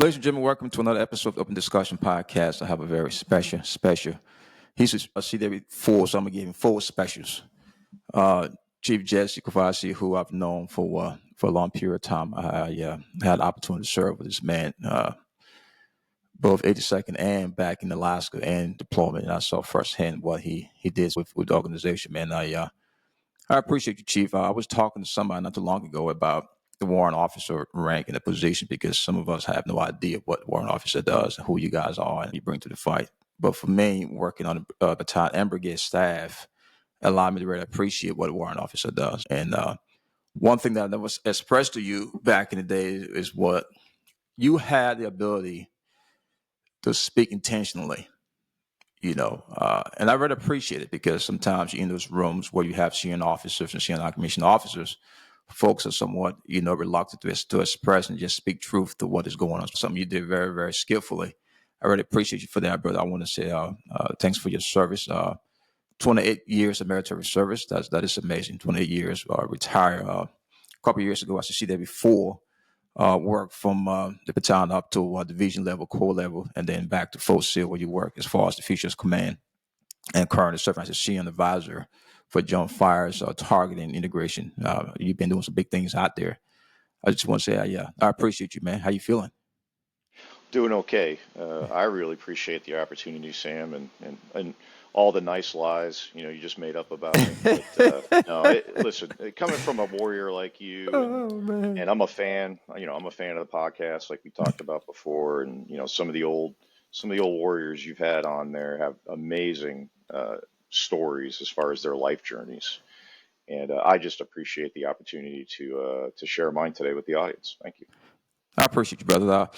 Ladies and gentlemen, welcome to another episode of Open Discussion Podcast. I have a very special. He's a CW4, so I'm going to give him four specials. Chief Jesse Crifasi, who I've known for a long period of time. I had the opportunity to serve with this man, both 82nd and back in Alaska and deployment. And I saw firsthand what he did with the organization, man. I appreciate you, Chief. I was talking to somebody not too long ago about the warrant officer rank and the position because some of us have no idea what the warrant officer does and who you guys are and you bring to the fight. But for me, working on the battalion and brigade staff allowed me to really appreciate what a warrant officer does. And one thing that I never expressed to you back in the day is what you had the ability to speak intentionally. And I really appreciate it because sometimes you're in those rooms where you have senior officers and senior non-commissioned officers. Folks are somewhat, reluctant to express and just speak truth to what is going on. Something you did very, very skillfully. I really appreciate you for that, brother. I want to say thanks for your service. 28 years of military service. That is amazing. 28 years. Retired a couple of years ago. I should see that before. Work from the battalion up to division level, corps level, and then back to full SEAL where you work as far as the Futures Command and currently serving as a senior advisor for Joint Fire's targeting integration. You've been doing some big things out there. I just want to say, I appreciate you, man. How you feeling? Doing okay. I really appreciate the opportunity, Sam, and all the nice lies you just made up about me. But no, listen, coming from a warrior like you, and I'm a fan. I'm a fan of the podcast, like we talked about before, and some of the old warriors you've had on there have amazing stories as far as their life journeys, and I just appreciate the opportunity to share mine today with the audience. Thank you. I appreciate you, brother.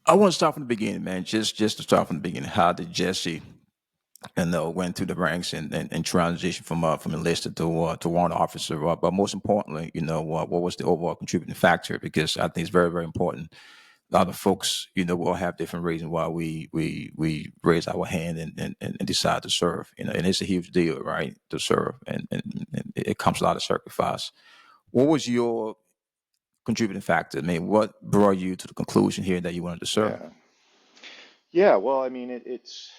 I want to start from the beginning, man. Just to start from the beginning. How did Jesse went through the ranks and transition from enlisted to warrant officer? But most importantly, what was the overall contributing factor? Because I think it's very, very important. A lot of folks, will have different reasons why we raise our hand and decide to serve. And it's a huge deal, right, to serve, and it comes with a lot of sacrifice. What was your contributing factor? I mean, what brought you to the conclusion here that you wanted to serve? Yeah. Yeah, well, I mean, it's,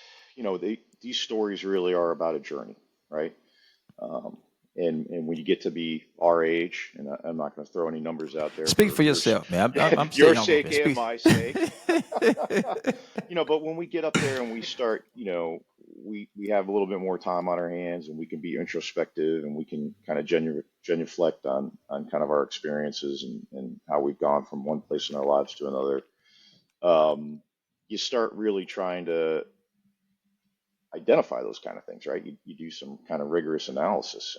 these stories really are about a journey, right? Um, and when you get to be our age, and I'm not going to throw any numbers out there Speak for for yourself, man. I'm still your young over sake here. and Speak. my sake, but when we get up there and we start, we have a little bit more time on our hands and we can be introspective and we can kind of genuflect on kind of our experiences and how we've gone from one place in our lives to another. You start really trying to identify those kind of things, right? You do some kind of rigorous analysis,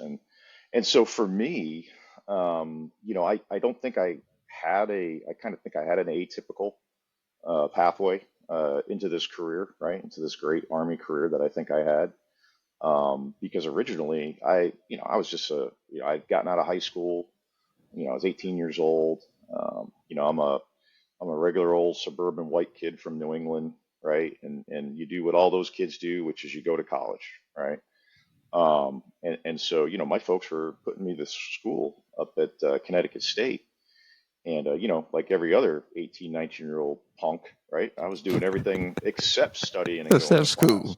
and so for me, I don't think I kind of think I had an atypical pathway into this career, right? Into this great Army career that I think I had, because originally I was just I'd gotten out of high school, I was 18 years old. I'm a regular old suburban white kid from New England, right? And you do what all those kids do, which is you go to college, right? And so, my folks were putting me to school up at Connecticut State. And, like every other 18, 19-year-old punk, right? I was doing everything except studying and That's going that to class.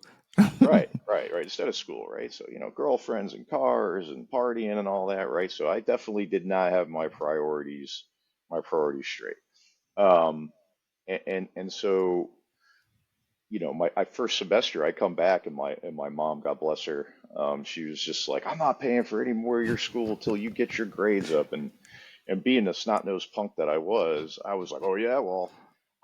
school. Right. Instead of school, right? So, girlfriends and cars and partying and all that, right? So I definitely did not have my priorities straight. Um, and so, my first semester, I come back and my mom, God bless her, she was just like, I'm not paying for any more of your school till you get your grades up. And being the snot-nosed punk that I was like, oh yeah, well,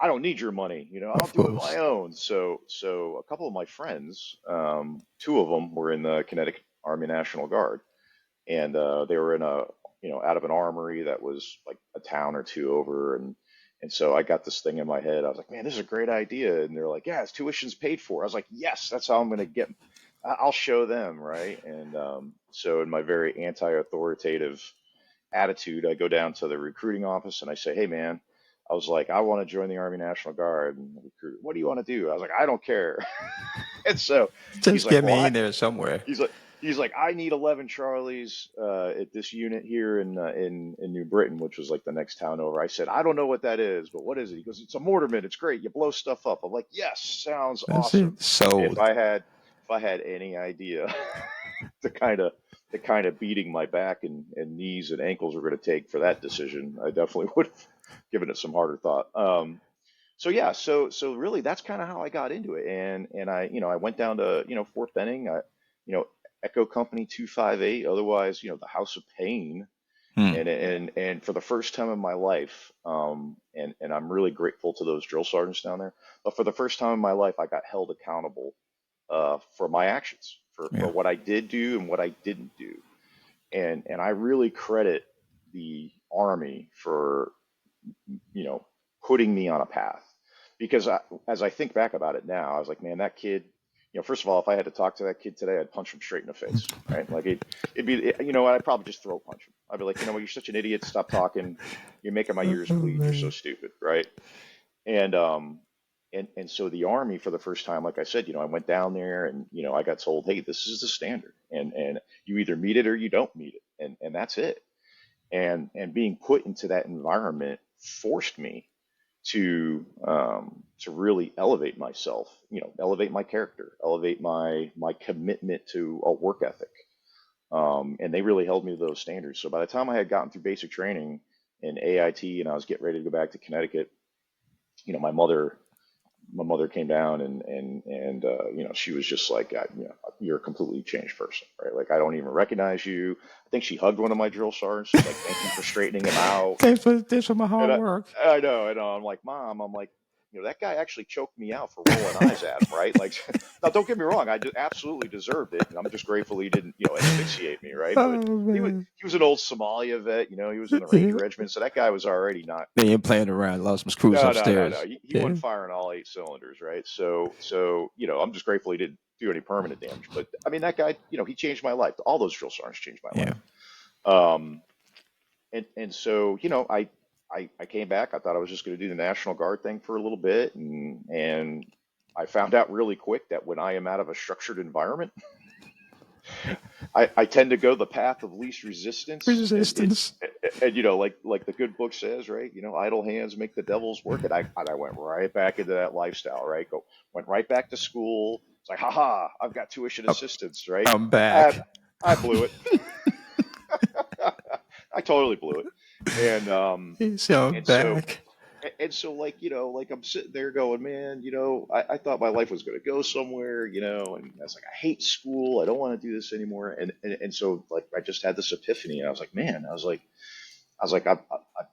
I don't need your money, I'll Of do it course. my own. So a couple of my friends, two of them were in the Connecticut Army National Guard, and they were in out of an armory that was like a town or two over, and so I got this thing in my head. I was like, man, this is a great idea. And they're like, yeah, it's tuition's paid for. I was like, yes, that's how I'm going to get. I'll show them, right? And so in my very anti-authoritative attitude, I go down to the recruiting office and I say, hey, man, I was like, I want to join the Army National Guard. And the recruiter, what do you want to do? I was like, I don't care. And so he's Just like, get well, me in there somewhere. he's like, He's like, I need 11 Charlies at this unit here in New Britain, which was like the next town over. I said, I don't know what that is, but what is it? He goes, it's a mortarman. It's great. You blow stuff up. I'm like, yes, sounds That's awesome. it. If Sold. I had any idea the kind of beating my back and knees and ankles were going to take for that decision, I definitely would have given it some harder thought. So yeah, so really that's kind of how I got into it, and I went down to Fort Benning, you know Echo Company 258, otherwise the House of Pain, Hmm. and for the first time in my life, and I'm really grateful to those drill sergeants down there, but for the first time in my life, I got held accountable for my actions, for Yeah. what I did do and what I didn't do, and I really credit the Army for putting me on a path. Because as I think back about it now, I was like, man, that kid, first of all, if I had to talk to that kid today, I'd punch him straight in the face, right? Like it'd be, I'd probably just throat punch him. I'd be like, what, you're such an idiot. Stop talking. You're making my ears Oh, bleed. You're so man. stupid, right? And and so the Army, for the first time, like I said, I went down there and I got told, hey, this is the standard, and you either meet it or you don't meet it, and that's it. And being put into that environment forced me to really elevate myself, elevate my character, elevate my commitment to a work ethic. And they really held me to those standards. So by the time I had gotten through basic training in AIT and I was getting ready to go back to Connecticut, you know, my mother my mother came down and she was just like, you're a completely changed person, right? Like I don't even recognize you. I think she hugged one of my drill sergeants, was like, thank you for straightening him out. Thanks for my And hard I, work. I know, and I'm like, Mom, I'm like, that guy actually choked me out for rolling eyes at him, right? Like, now don't get me wrong, absolutely deserved it, and I'm just grateful he didn't, asphyxiate me, right? But Oh, he was man. he was an old Somalia vet, he was in the Ranger Yeah. Regiment, so that guy was already not. They ain't playing around. Lost some screws No. upstairs. He Yeah. wasn't firing all eight cylinders, right? So I'm just grateful he didn't do any permanent damage. But I mean, that guy, he changed my life. All those drill sergeants changed my Yeah. life. Um, and so I came back. I thought I was just going to do the National Guard thing for a little bit, and I found out really quick that when I am out of a structured environment, I tend to go the path of least resistance, Resistance. and like the good book says, right? Idle hands make the devil's work, and I went right back into that lifestyle, right? Went right back to school. It's like, haha, I've got tuition I'm assistance, right? I'm I back. I blew it. I totally blew it, and So I'm and so back. like like I'm sitting there going, man, I thought my life was going to go somewhere, and I was like, I hate school, I don't want to do this anymore, and so like I just had this epiphany, and I was like, man,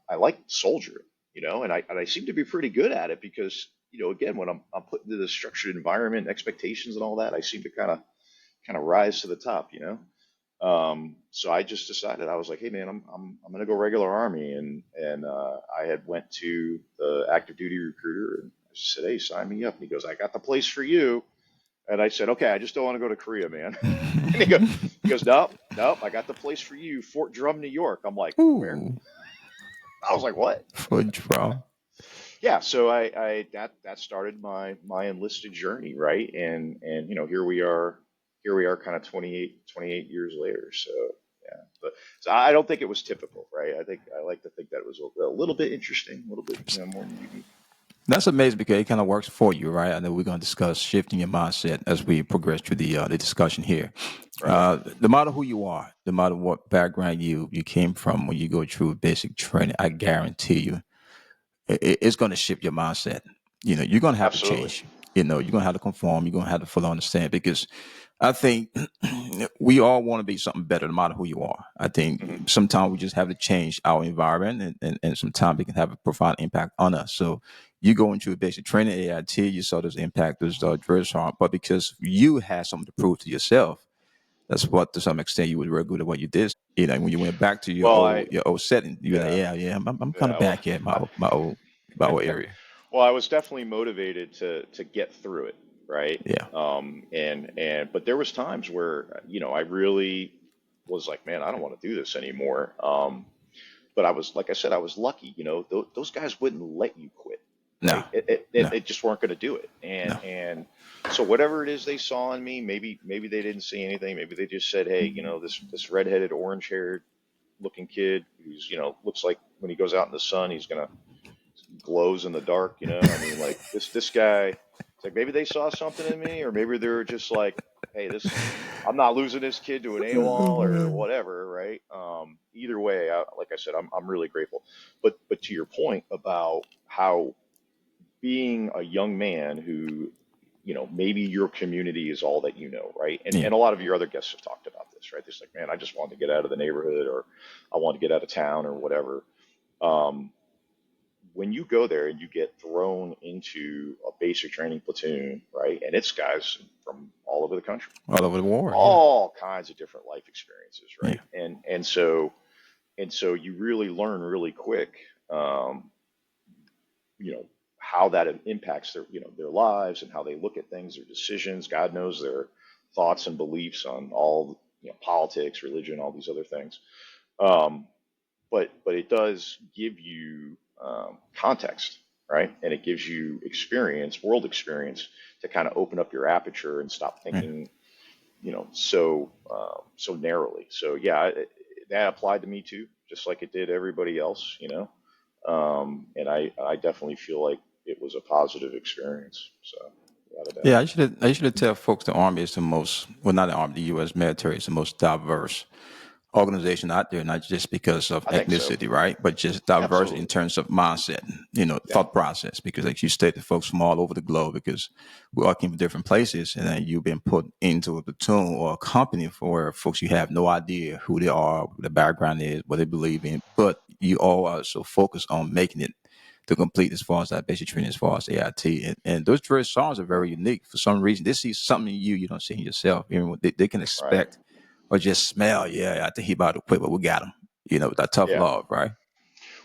I like soldiering, and I seem to be pretty good at it because again, when I'm put into this structured environment, expectations and all that, I seem to kind of rise to the top, so I just decided, I was like, hey man, I'm gonna go regular Army, and I had went to the active duty recruiter and I just said, hey, sign me up. And he goes, I got the place for you. And I said, okay, I just don't want to go to Korea, man. And he goes, nope, I got the place for you, Fort Drum, New York. I'm like, where? Ooh, I was like, what? for drum. Yeah, so that started my enlisted journey, right? And here we are kind of 28 years later. So yeah, but so I don't think it was typical, right? I like to think that it was a little bit interesting, a little bit more unique. That's amazing because it kind of works for you, right? I know we're going to discuss shifting your mindset as we progress through the discussion here. Right. No matter who you are, no matter what background you came from, when you go through basic training, I guarantee you, it's going to shift your mindset. You're going to have to Absolutely. change. You're going to have to conform. You're going to have to fully understand because I think we all want to be something better no matter who you are. I Hmm. think sometimes we just have to change our environment and sometimes it can have a profound impact on us. So you go into a basic training AIT, you saw those impact, those dress harm, but because you had something to prove to yourself, that's what to some extent you were very good at what you did. When you went back to your Well, old setting, you're like, yeah, yeah, I'm kind of yeah. Well, back here at I, my old area. well, I was definitely motivated to get through it, right? Yeah. But there was times where I really was like, man, I don't want to do this anymore. But I was, like I said, I was lucky. Those guys wouldn't let you quit, No, right? It no, just weren't going to do it. no. And So whatever it is they saw in me, maybe they didn't see anything. Maybe they just said, hey, this redheaded, orange haired looking kid who's, looks like when he goes out in the sun, he's gonna glows in the dark. I mean, like this guy. It's like maybe they saw something in me, or maybe they were just like, hey, I'm not losing this kid to an AWOL or whatever, right? Either way, like I said, I'm really grateful. But to your point about how being a young man who, maybe your community is all that you know, right? And Yeah. and a lot of your other guests have talked about this, right? It's like, man, I just wanted to get out of the neighborhood, or I want to get out of town, or whatever. Um, when you go there and you get thrown into a basic training platoon, right? And it's guys from all over the country, All over the war. Yeah. all kinds of different life experiences, Yeah. right? And so you really learn really quick, um, you know, how that impacts their lives, and how they look at things, their decisions. God knows their thoughts and beliefs on all, politics, religion, all these other things. Um, but it does give you context, right? And it gives you experience, world experience, to kind of open up your aperture and stop Yeah. thinking, so narrowly. So yeah, that applied to me too, just like it did everybody else, and I definitely feel like it was a positive experience. So without a doubt. Yeah, I should tell folks the Army is the most, well, not the Army, the U.S. military is the most diverse organization out there, not just because of I think so. ethnicity, right? But just diverse in Absolutely. terms of mindset, Yeah. thought process. Because like you stated, folks from all over the globe, because we all came from different places, and then you've been put into a platoon or a company for where folks you have no idea who they are, what their background is, what they believe in, but you all are so focused on making it to complete as far as that basic training, as far as AIT. And those very songs are very unique. For some reason, they see something in you don't see in yourself. They can Right. expect or just smell, yeah, I think he about to quit, but we got him. With that tough Yeah. love, right?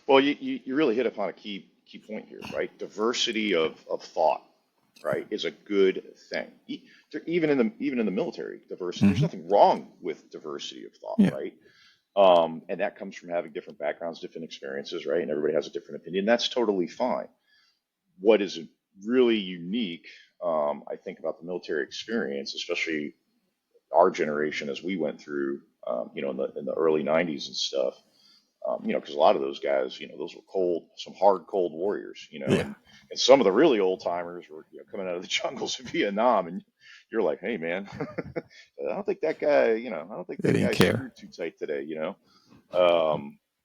Well, you really hit upon a key point here, right? Diversity of thought, right, is a good thing. Even in the military, diversity. There's Hmm. nothing wrong with diversity of thought, Yeah. right? And that comes from having different backgrounds, different experiences, right? And everybody has a different opinion. That's totally fine. What is really unique, I think, about the military experience, especially our generation as we went through, in the early '90s and stuff, because a lot of those guys, those were some hard, cold warriors, Yeah. and some of the really old timers were, coming out of the jungles of Vietnam, and you're like, hey, man, I don't think They that didn't guy's care. screwed too tight today.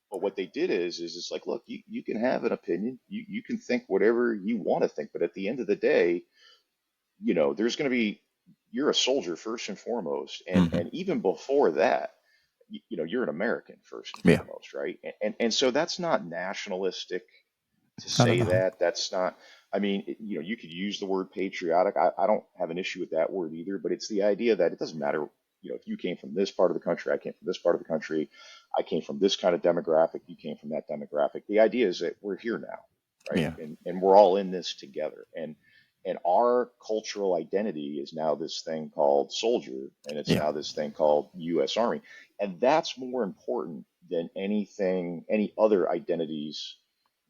But what they did is it's like, look, you can have an opinion, you can think whatever you want to think, but at the end of the day, there's going to be, you're a soldier first and foremost, and Hmm. and even before that, you're an American first and Yeah. foremost, right? And so that's not nationalistic to Not at say all. that. That's not. I mean, you could use the word patriotic. I don't have an issue with that word either, but it's the idea that it doesn't matter. If you came from this part of the country, I came from this part of the country, I came from this kind of demographic, you came from that demographic. The idea is that we're here now, right? Yeah. And we're all in this together. And our cultural identity is now this thing called soldier, and it's Yeah. now this thing called U.S. Army. And that's more important than any other identities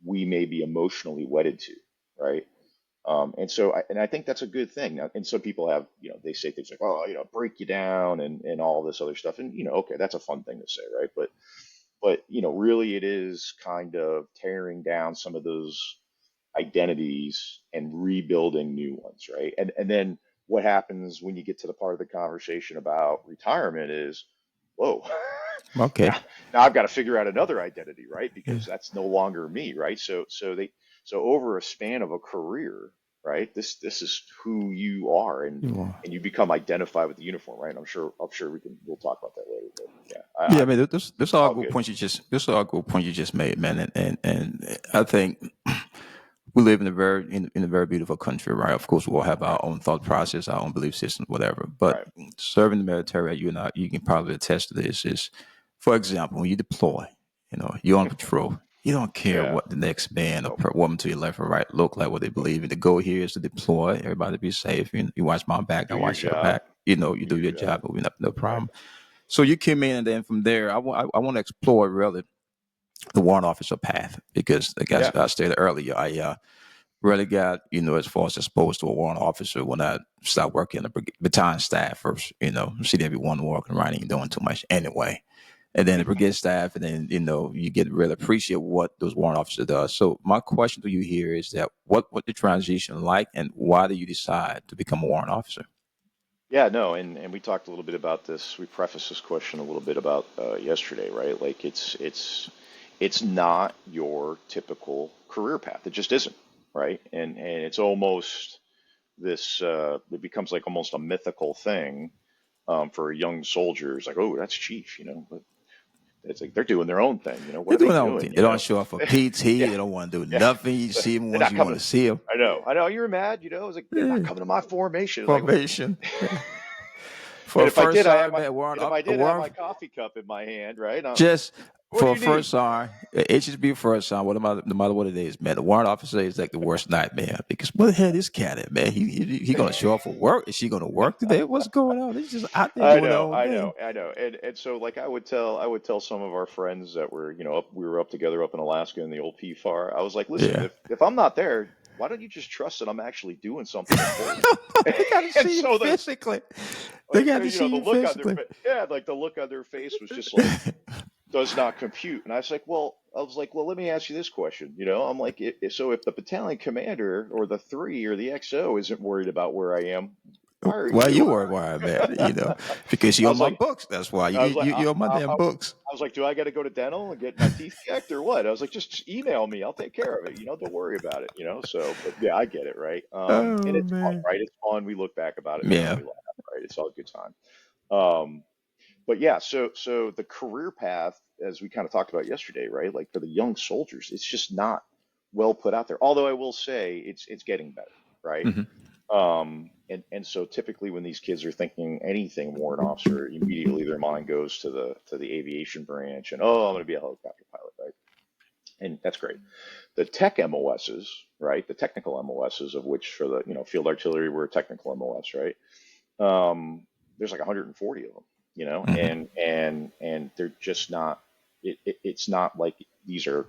we may be emotionally wedded to, right? And I think that's a good thing. Now, and some people have, they say things like, oh, break you down and all this other stuff. And, okay, that's a fun thing to say, right? But really it is kind of tearing down some of those identities and rebuilding new ones, right? And then what happens when you get to the part of the conversation about retirement is, whoa, Okay. now I've got to figure out another identity, right? Yeah. Because that's no longer me, right? So over a span of a career, right? This is who you are, and You are. and you become identified with the uniform, right? And I'm sure we'll talk about that later, but yeah, Yeah, I mean, this it's all all good good. points you just this all good points you just made, man, and I think we live in a very beautiful country, right? Of course, we all have our Right, own thought process, our own belief system, whatever. But right. serving the military, you can probably attest to this. Is, for example, when you deploy, you're on patrol. You don't care Yeah, what the next man or nope, woman to your left or right look like, what they nope. believe in. The goal here is to deploy, everybody be safe. You watch my back, I Do your watch your job, back. You do do your your job. job, but we no Right. problem. So you came in, and then from there, I want to explore really the warrant officer path because, like Yeah, I stated earlier, really got, as far as exposed to a warrant officer when I started working in the battalion staff first. CW1 walking around ain't doing too much anyway. And then the brigade staff, and then, you get to really appreciate what those warrant officers does. So my question to you here is that what the transition like, and why did you decide to become a warrant officer? Yeah, no, and we talked a little bit about this. We prefaced this question a little bit about yesterday, right? Like it's not your typical career path. It just isn't, right? And it's almost this. It becomes like almost a mythical thing for a young soldier. It's like, oh, that's chief, but it's like they're doing their own thing. What They're are they doing their own doing? thing. They don't show up for PT. Yeah, They don't want to do yeah. nothing. You see them They're once not you want to coming. see them. I know. You were mad. I was like, they're not Yeah. coming to my formation. It's like, Formation. For and a if I first did, I had sergeant, my, man, and if I a did have my warrant, coffee cup in my hand, right? just What do for a you need? first sergeant, HSB first sergeant, no matter what it is, man, the warrant officer is like the worst nightmare because what the hell is cat at, man? He gonna show up for work? Is she gonna work today? What's going on? They're just out there I doing their know, own I know, thing. I know. And so like I would tell some of our friends that were, we were up together up in Alaska in the old PFAR. I was like, listen, Yeah. if I'm not there, why don't you just trust that I'm actually doing something important? They gotta And see you so physically. They got to the see you look on their physically. face, yeah, like the look on their face was just like, does not compute. And I was like, well, let me ask you this question. I'm like, so if the battalion commander or the three or the XO isn't worried about where I am, why are Why you you? worry why I'm at, because I you're on was my like, books. That's why I was like, you're on my damn books. I was like, do I got to go to dental and get my teeth checked or what? I was like, just email me. I'll take care of it. Don't worry about it. So, but yeah, I get it, right? And Oh it's fun, man. right? It's fun. We look back about it now and Yeah. we laugh, right? It's all a good time. Um, but yeah, so the career path, as we kind of talked about yesterday, right? Like for the young soldiers, it's just not well put out there. Although I will say it's getting better, right? Hmm. And so typically when these kids are thinking anything warrant officer, immediately their mind goes to the aviation branch and oh, I'm going to be a helicopter pilot, right? And that's great. The tech MOSs, right? The technical MOSs, of which for the field artillery we're a technical MOS, right? There's like 140 of them, Hmm. and they're just not. It's not like these are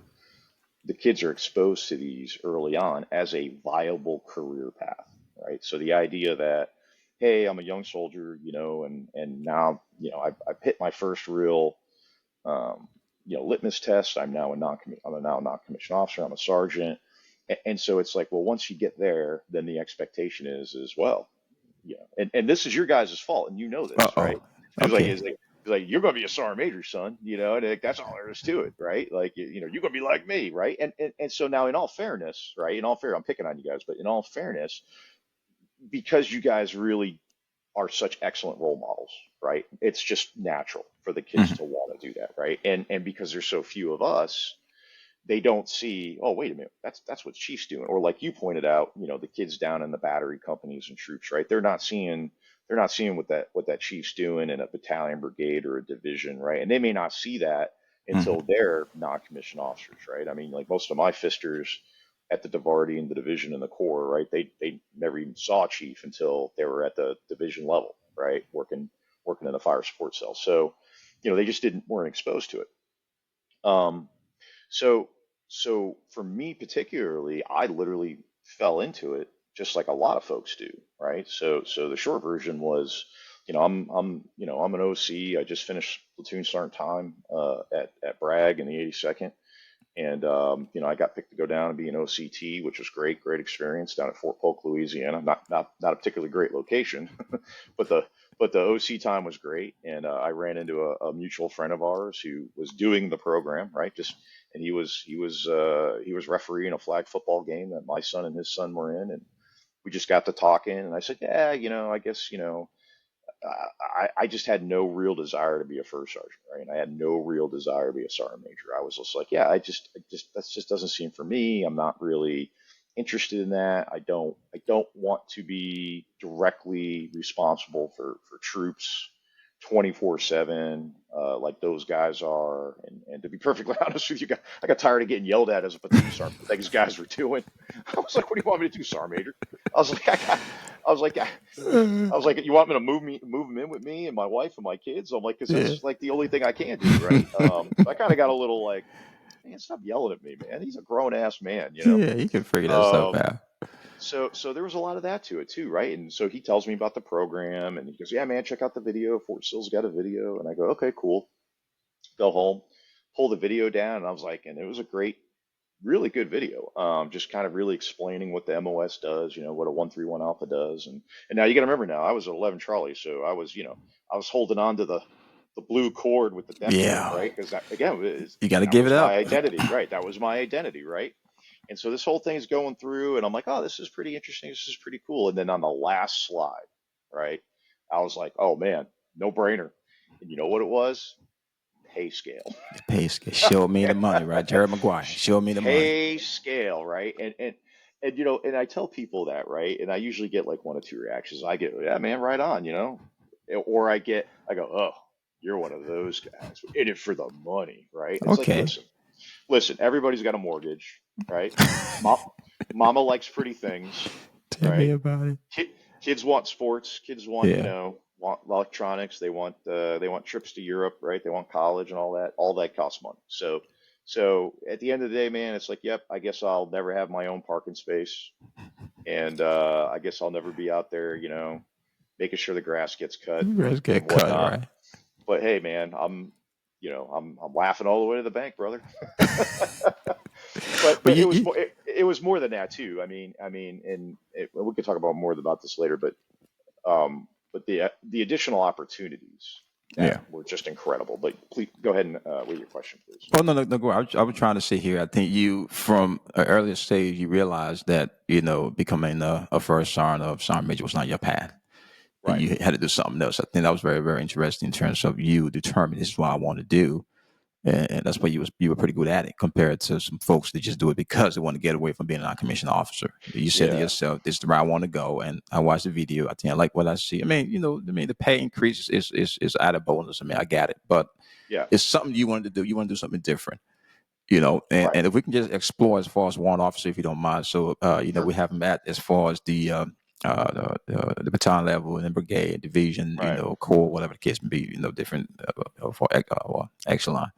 the kids are exposed to these early on as a viable career path, right? So the idea that, hey, I'm a young soldier, and now, I've hit my first real, um, litmus test. I'm a now non-commissioned officer. I'm a sergeant, and so it's like, well, once you get there, then the expectation is well, and this is your guys' fault, and you know Uh this, oh. right? It's like Okay. it's like you're going to be a sergeant major, son, and like, that's all there is to it, right? Like you're going to be like me, right? And so now, in all fairness, right? In all fair, I'm picking on you guys, but in all fairness, because you guys really are such excellent role models, right? It's just natural for the kids Hmm. to want to do that, right? And because there's so few of us, they don't see, oh, wait a minute, that's what Chief's doing. Or like you pointed out, the kids down in the battery companies and troops, right? They're not seeing what that Chief's doing in a battalion, brigade, or a division, right? And they may not see that until Hmm. they're non-commissioned officers, right? I mean, like most of my fisters at the Divardi and the division and the Corps, right? They never even saw Chief until they were at the division level, right? Working in the fire support cell. So, they just weren't exposed to it. Um, so, so for me particularly, I literally fell into it just like a lot of folks do, right? So the short version was, I'm an OC. I just finished platoon sergeant time at Bragg in the 82nd, and I got picked to go down and be an OCT, which was great experience down at Fort Polk, Louisiana. Not a particularly great location, but the OC time was great. And I ran into a mutual friend of ours who was doing the program, right? And he was refereeing a flag football game that my son and his son were in, and we just got to talking. And I said, yeah, I guess I just had no real desire to be a first sergeant, right? And I had no real desire to be a sergeant major. I was just like, yeah, that just doesn't seem for me. I'm not really interested in that. I don't want to be directly responsible for troops 24/7, like those guys are. And to be perfectly honest with you, I got tired of getting yelled at as a platoon sergeant. What these guys were doing. I was like, what do you want me to do, sergeant major? I was like, I was like, I was like, you want me to move them in with me and my wife and my kids? I'm like, because Yeah. that's like the only thing I can do, right? So I kind of got a little like, man, stop yelling at me, man. He's a grown ass man, you know. Yeah, you can figure that stuff Um, out. so there was a lot of that to it too, right? And so he tells me about the program, and he goes, "Yeah, man, check out the video. Fort Still's got a video." And I go, "Okay, cool." Go home, pull the video down, and I was like, and it was a great, really good video. Just kind of really explaining what the MOS does, you know, what a 131 Alpha does, and now you got to remember, now I was at 11 Charlie, so I was, you know, I was holding on to the blue cord with the death grip, Yeah, right? Because that again, you got to that give it was my up. identity, right? That was my identity, right? And so this whole thing's going through, and I'm like, oh, this is pretty interesting. This is pretty cool. And then on the last slide, right, I was like, oh man, no brainer. And you know what it was? Pay scale. Pay scale. Show me the money, right? Jerry Maguire. Show me the money. Pay scale, right? And you know, and I tell people that, right? And I usually get like one or two reactions. I get, yeah, man, right on, you know, or I go, oh, you're one of those guys in it for the money, right? It's like, Okay. listen, everybody's got a mortgage, right? Mom, mama likes pretty things, Tell me right? about it. Ki- Kids want sports. Kids want, you Yeah. know, want electronics. They want trips to Europe, right? They want college and all that. All that costs money. So at the end of the day, man, it's like, yep, I guess I'll never have my own parking space, and I guess I'll never be out there, you know, making sure the grass gets cut Let's and get cut, whatnot. right? But hey, man, I'm laughing all the way to the bank, brother. But But you, it was you more it was more than that too. And we could talk about more about this later. But the additional opportunities that yeah. were just incredible. But please go ahead and with your question, please. Oh, no, no, no. Go. I was trying to say here. I think you, from an earlier stage, you realized that becoming a first sergeant or sergeant major was not your path. And Right. you had to do something else. I think that was very, very interesting in terms of you determining this is what I want to do, and that's why you were pretty good at it compared to some folks that just do it because they want to get away from being a non-commissioned officer. You said to Yeah. yourself, "This is the route I want to go," and I watched the video. I think I like what I see. I mean, the pay increase is added bonus. I mean, I got it, but Yeah. it's something you wanted to do. You want to do something different. And Right. if we can just explore as far as warrant officer, if you don't mind. So, Sure. we have met as far as the battalion level and the brigade, division, Right. corps, whatever the case may be, different for echelon.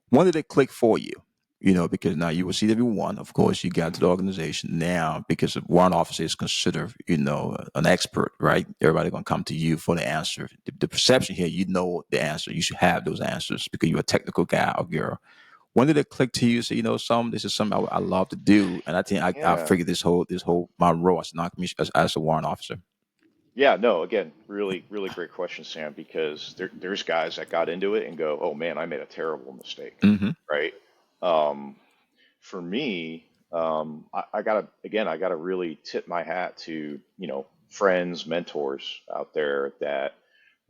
When did it click for you? Because now you were CW1, of course, you got to the organization now because of warrant officer is considered, an expert, right? Everybody going to come to you for the answer. The perception here, the answer. You should have those answers because you're a technical guy or girl. When did it click to you? So this is something I love to do, and I think I Yeah. figured this whole my role as non-commissioned as a warrant officer. Yeah. No. Again, really, really great question, Sam. Because there's guys that got into it and go, "Oh man, I made a terrible mistake." Mm-hmm. Right. Um, for me, I gotta really tip my hat to, you know, friends, mentors out there that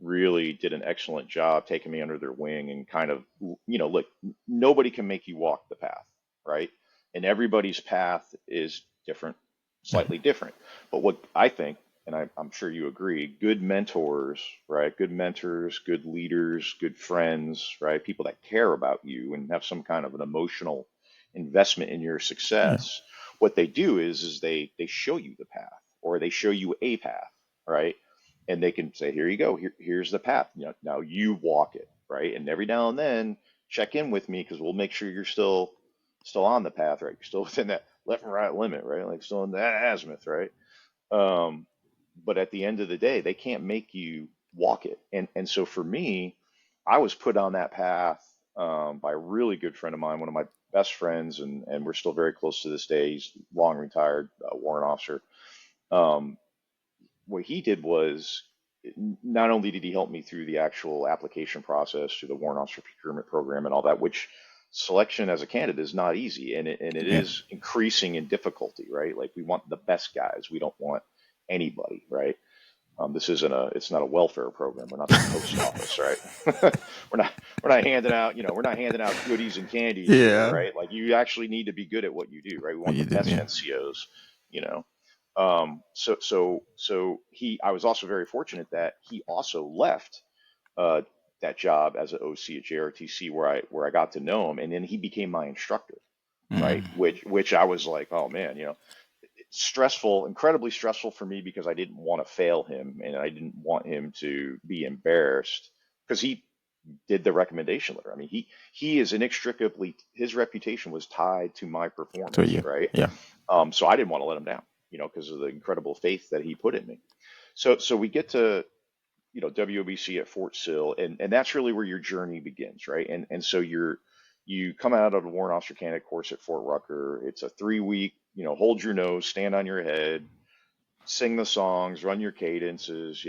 really did an excellent job taking me under their wing and kind of, you know, look, nobody can make you walk the path, right? And everybody's path is different, slightly different. But what I think, and I'm sure you agree, good mentors, right? Good mentors, good leaders, good friends, right? People that care about you and have some kind of an emotional investment in your Yeah. success. What they do is they show you the path, or they show you a path, right? And they can say, here you go, here's the path. You know, now you walk it, right? And every now and then check in with me because we'll make sure you're still on the path, right? You're still within that left and right limit, right? Like still in that azimuth, right? Um, but at the end of the day, they can't make you walk it. And so for me, I was put on that path by a really good friend of mine, one of my best friends, and we're still very close to this day. He's long retired warrant officer. Um, what he did was, not only did he help me through the actual application process, through the warrant officer procurement program and all that, which selection as a candidate is not easy, and it Yeah. is increasing in difficulty, right? Like we want the best guys. We don't want anybody, right? This isn't it's not a welfare program. We're not the post office, right? we're not, we're not handing out, we're not handing out goodies and candies here, Yeah. right? Like you actually need to be good at what you do, right? We What want the you do? best Yeah. NCOs, you know. I was also very fortunate that he also left uh, that job as an OC at JRTC where I got to know him, and then he became my instructor, right? Mm. Which I was like, oh man, stressful, incredibly stressful for me because I didn't want to fail him and I didn't want him to be embarrassed because did the recommendation letter. I mean, he is inextricably, his reputation was tied to my To performance, you. right? Yeah. So I didn't want to let him down, because of the incredible faith that he put in me. So we get to, WOBC at Fort Sill, and that's really where your journey begins, right? And so you come out of the Warrant Officer Candidate course at Fort Rucker. It's a 3-week, hold your nose, stand on your head, sing the songs, run your cadences,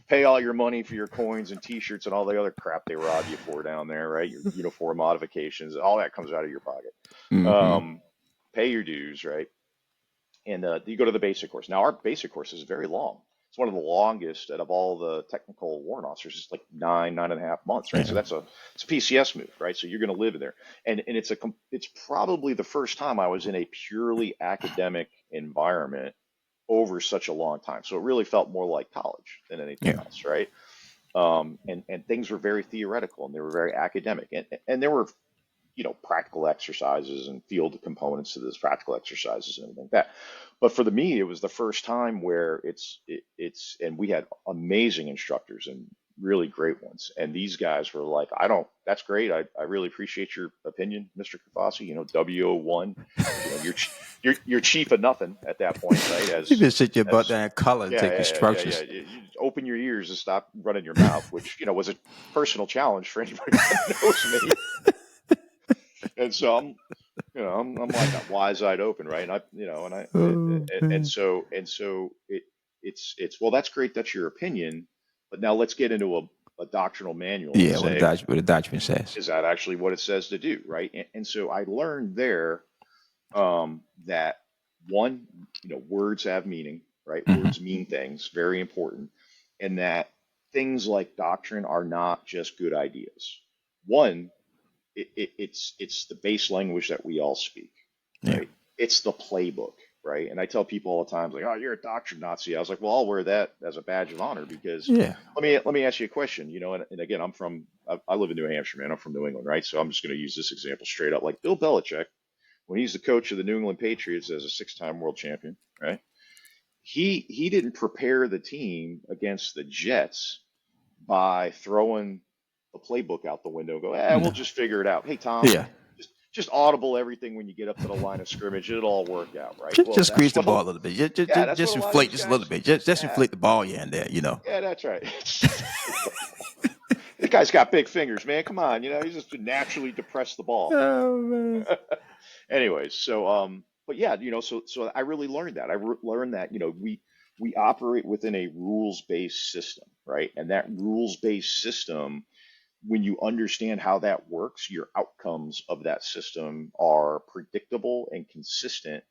pay all your money for your coins and T-shirts and all the other crap they rob you for down there, right? Your uniform modifications, all that comes out of your pocket. Mm-hmm. Pay your dues, right? And you go to the basic course. Now, our basic course is very long. It's one of the longest out of all the technical warrant officers. It's like 9.5 months, right? So Yeah. it's a PCS move, right? So you're going to live in there, and it's probably the first time I was in a purely academic environment over such a long time. So it really felt more like college than anything Yeah. else, right? And things were very theoretical and they were very academic, and there were practical exercises and field components to this practical exercises and everything like that. But for me, it was the first time where and we had amazing instructors and really great ones. And these guys were like, that's great. I really appreciate your opinion, Mr. Crifasi, WO1, you're chief of nothing at that point, right? You can sit your butt down in color and Yeah, take yeah, yeah, yeah, instructions. yeah. You open your ears and stop running your mouth, which, was a personal challenge for anybody that knows me. And so I'm like I'm wise-eyed open, right? And Oh, man. it's well, that's great, that's your opinion, but now let's get into a doctrinal manual and Yeah, say, what the document says. is that actually what it says to do, right? And so I learned there that one, words have meaning, right? Hmm. Words mean things, very important, and that things like doctrine are not just good ideas. One, it's the base language that we all speak, Yeah. right? It's the playbook, right? And I tell people all the time, like, "Oh, you're a doctrine Nazi." I was like, "Well, I'll wear that as a badge of honor because Yeah. let me ask you a question, and again, I live in New Hampshire, man. I'm from New England, right? So I'm just going to use this example straight up. Like Bill Belichick, when he's the coach of the New England Patriots as a 6-time world champion, right? He didn't prepare the team against the Jets by throwing the playbook out the window. Go, we'll No. just figure it out. Hey, Tom, Yeah. just audible everything when you get up to the line of scrimmage. It'll all work out, right? Just, Well, just squeeze that's the what ball a little bit. Just, just, yeah, just, that's what just a lot of inflate these just a little guys. bit. Just Yeah, inflate the ball here and there. yeah, that's right. The guy's got big fingers, man. Come on, he's just naturally depress the ball. Oh man. Anyways, but yeah, so I really learned that. Learned that, we operate within a rules-based system, right? And that rules-based system, when you understand how that works, your outcomes of that system are predictable and consistent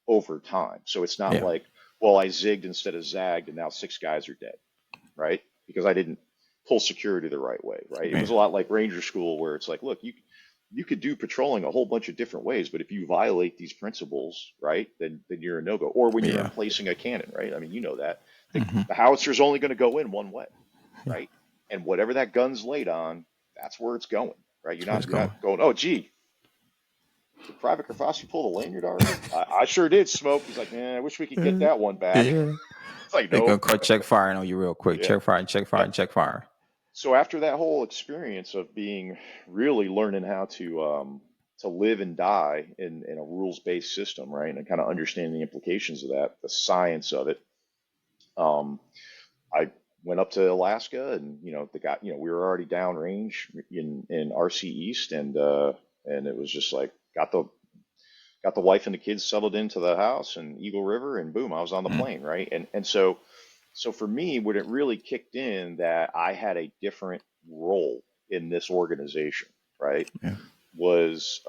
over time. So it's not Yeah. like, well, I zigged instead of zagged and now 6 guys are dead, right? Because I didn't pull security the right way, right? It was Yeah. a lot like Ranger School where it's like, look, you could do patrolling a whole bunch of different ways, but if you violate these principles, right, then you're a no-go. Or when you're Yeah. emplacing a cannon, right? I mean, you know that Hmm. the howitzer's only going to go in one way, Yeah. right? And whatever that gun's laid on, that's where it's going, right? You're That's where it's not you're going. not going, oh, gee, did Private Crifasi pull the lanyard already? I sure did, Smoke. He's like, man, I wish we could get that one back. Yeah. It's like, They're gonna nope. call check firing on you real quick. Yeah. Check firing, check Uh, firing, check firing. so after that whole experience of really learning how to live and die in a rules-based system, right, and kind of understanding the implications of that, the science of it, um, I went up to Alaska, and the guy, we were already downrange in RC East, and it was just like got the wife and the kids settled into the house in Eagle River, and boom, I was on the Mm. plane, right? And so for me, when it really kicked in that I had a different role in this organization, right, Yeah. was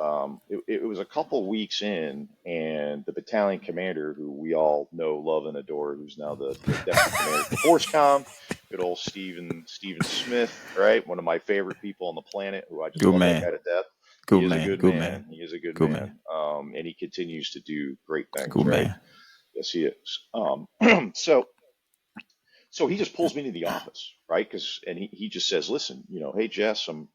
it was a couple weeks in, and the battalion commander, who we all know, love, and adore, who's now the deputy commander for ForceCom, good old Stephen Smith, right? One of my favorite people on the planet, who I just Good love that man. guy to death. He Good is a man. good Good man. man. He is a good Good man. man. And he continues to do great things, Good right? man. Yes, he is. So he just pulls me to the office, right? And he just says, listen, hey, Jess, I'm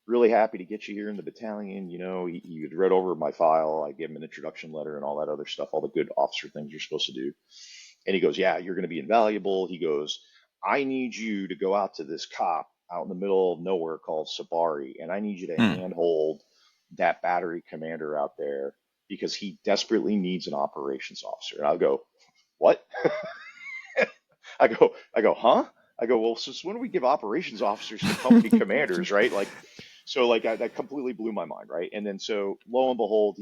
really happy to get you here in the battalion. He had read over my file. I gave him an introduction letter and all that other stuff, all the good officer things you're supposed to do. And he goes, yeah, you're going to be invaluable. He goes, I need you to go out to this cop out in the middle of nowhere called Sabari, and I need you to Mm. handhold that battery commander out there because he desperately needs an operations officer. And I'll go, what? Huh? I go, well, since when do we give operations officers to company commanders, right? Like, so like that completely blew my mind, right? And then so lo and behold,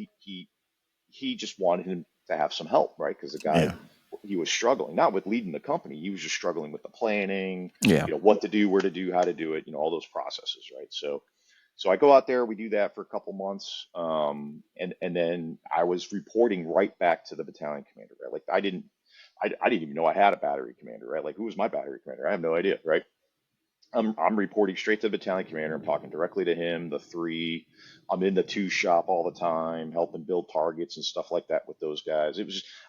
he just wanted him to have some help, right? Because the guy, Yeah. he was struggling, not with leading the company. He was just struggling with the planning, Yeah. what to do, where to do, how to do it, all those processes, right? So I go out there, we do that for a couple months, and then I was reporting right back to the battalion commander, right? Like I didn't even know I had a battery commander, right? Like who was my battery commander? I have no idea, right? I'm reporting straight to the battalion commander. I'm talking directly to him, the three. I'm in the two shop all the time, helping build targets and stuff like that with those guys.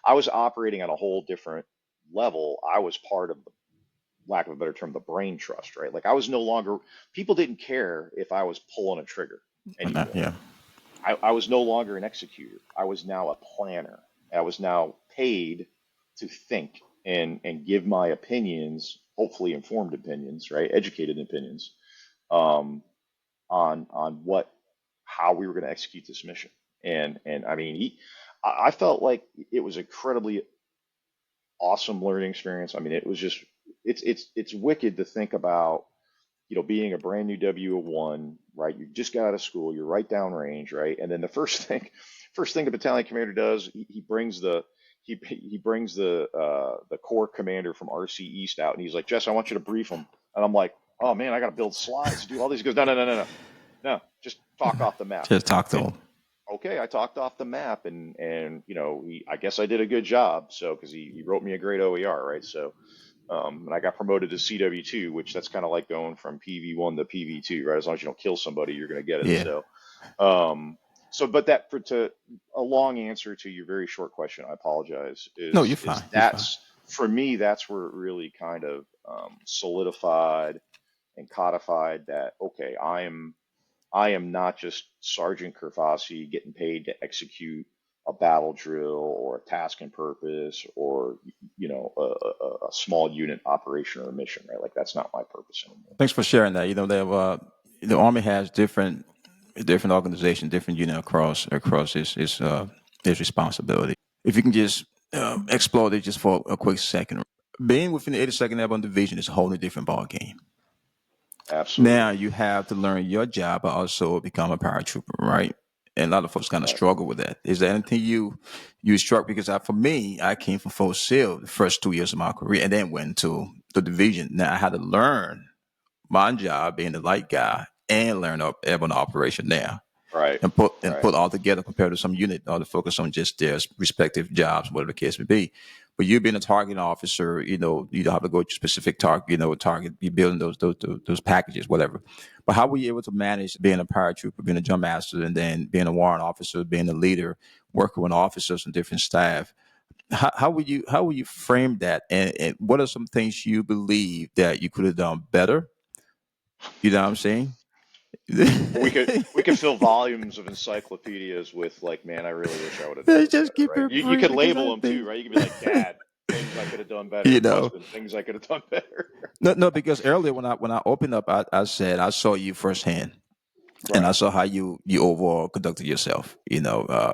I was operating on a whole different level. I was part of the, lack of a better term, the brain trust, right? Like I was no longer, people didn't care if I was pulling a trigger anymore. Yeah. I was no longer an executor. I was now a planner. I was now paid to think and give my opinions, hopefully informed opinions, right? Educated opinions, um, on how we were going to execute this mission. And I mean, I felt like it was incredibly awesome learning experience. I mean, it was just, it's wicked to think about, being a brand new W1, right? You just got out of school, you're right downrange, right? And then the first thing the battalion commander does, he brings the corps commander from RC East out, and he's like, Jess, I want you to brief him. And I'm like, oh man, I got to build slides, do all these. He goes, no, just talk off the map. Just talk to And him. okay, I talked off the map, and I guess I did a good job. So because he wrote me a great OER, right? So and I got promoted to CW2, which that's kind of like going from PV1 to PV2, right? As long as you don't kill somebody, you're going to get it. Yeah. But that to a long answer to your very short question, I apologize, No, you're is fine. You're fine. that's for me, that's where it really kind of solidified and codified that, okay, I am not just Sergeant Crifasi getting paid to execute a battle drill or a task and purpose or a small unit operation or a mission, right? Like that's not my purpose anymore. Thanks for sharing that. The Army has different organizations, different unit across its responsibility. If you can just explore it just for a quick second, being within the 82nd Airborne Division is a wholly different ball game. Now Absolutely. you have to learn your job, but also become a paratrooper, right? And a lot of folks kind of Right. struggle with that. Is there anything you struck? Because for me, I came from Full SEAL the first 2 years of my career, and then went to the division. Now I had to learn my job being the light guy and learn up airborne operation now Right. and put Right. all together compared to some unit or to focus on just their respective jobs, whatever the case may be. But you being a targeting officer, you don't have to go to specific target, target, you building those packages, whatever. But how were you able to manage being a paratrooper, being a jump master, and then being a warrant officer, being a leader, working with officers and different staff? How would you frame that? And what are some things you believe that you could have done better? You know what I'm saying? We could fill volumes of encyclopedias with like, man, I really wish I would have done They this just better, keep right? it You brief could because I label them too, think, right? You could be like, Dad, things I could have done you better. know. Husband, things I could have done better. No, because earlier when I opened up, I said I saw you firsthand, and I Right. saw how you overall conducted yourself.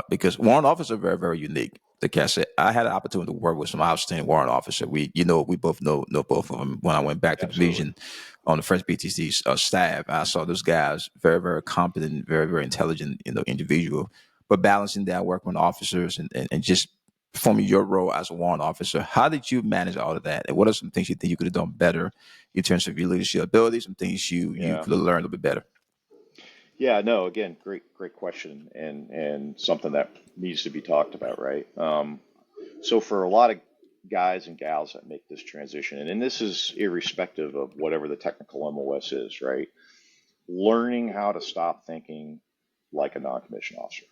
Because warrant officers are very, very unique. Like I said, I had an opportunity to work with some outstanding warrant officer. We both know both of them. When I went back to the Absolutely. division on the first BTC staff, I saw those guys very, very competent, very, very intelligent, individual. But balancing that, working with officers and just performing your role as a warrant officer, how did you manage all of that? And what are some things you think you could have done better in terms of your leadership abilities? Some things you Yeah. could have learned a little bit better. Yeah, no, again, great question, and something that needs to be talked about, right? So for a lot of guys and gals that make this transition, and this is irrespective of whatever the technical MOS is, right? Learning how to stop thinking like a non-commissioned officer,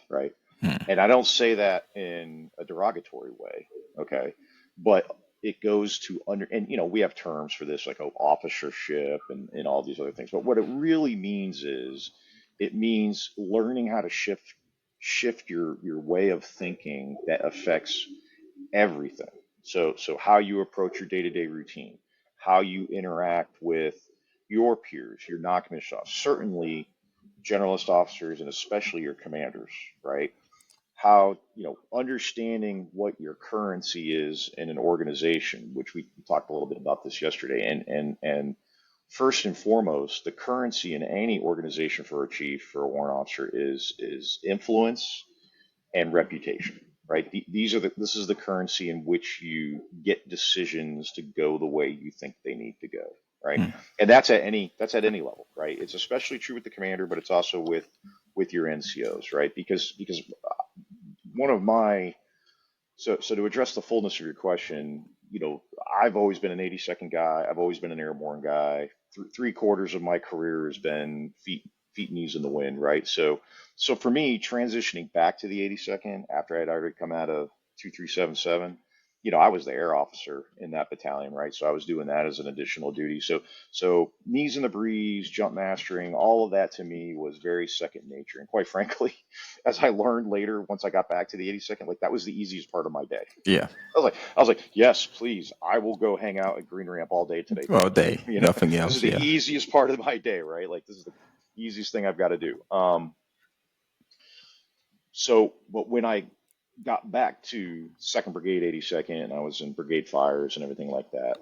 right? Hmm. And I don't say that in a derogatory way, okay? But it goes to and we have terms for this like officership and all these other things. But what it really means is it means learning how to shift your way of thinking that affects everything. So how you approach your day-to-day routine, how you interact with your peers, your non-commissioned officers, certainly generalist officers, and especially your commanders, right? How, understanding what your currency is in an organization, which we talked a little bit about this yesterday, and first and foremost, the currency in any organization for a chief, for a warrant officer is influence and reputation, right? This is the currency in which you get decisions to go the way you think they need to go, right? Mm. And that's at any level, right? It's especially true with the commander, but it's also with your NCOs, right? Because one of my so to address the fullness of your question, I've always been an 82nd guy. I've always been an airborne guy. Three-quarters of my career has been feet, knees in the wind, right? So for me, transitioning back to the 82nd after I'd already come out of 2377, I was the air officer in that battalion, right? So I was doing that as an additional duty. So knees in the breeze, jump mastering, all of that to me was very second nature. And quite frankly, as I learned later, once I got back to the 82nd, like that was the easiest part of my day. Yeah. I was like, yes, please, I will go hang out at Green Ramp all day today. All day, nothing This else. is the Yeah. easiest part of my day, right? Like this is the easiest thing I've got to do. But when I got back to 2nd Brigade, 82nd, I was in Brigade Fires and everything like that.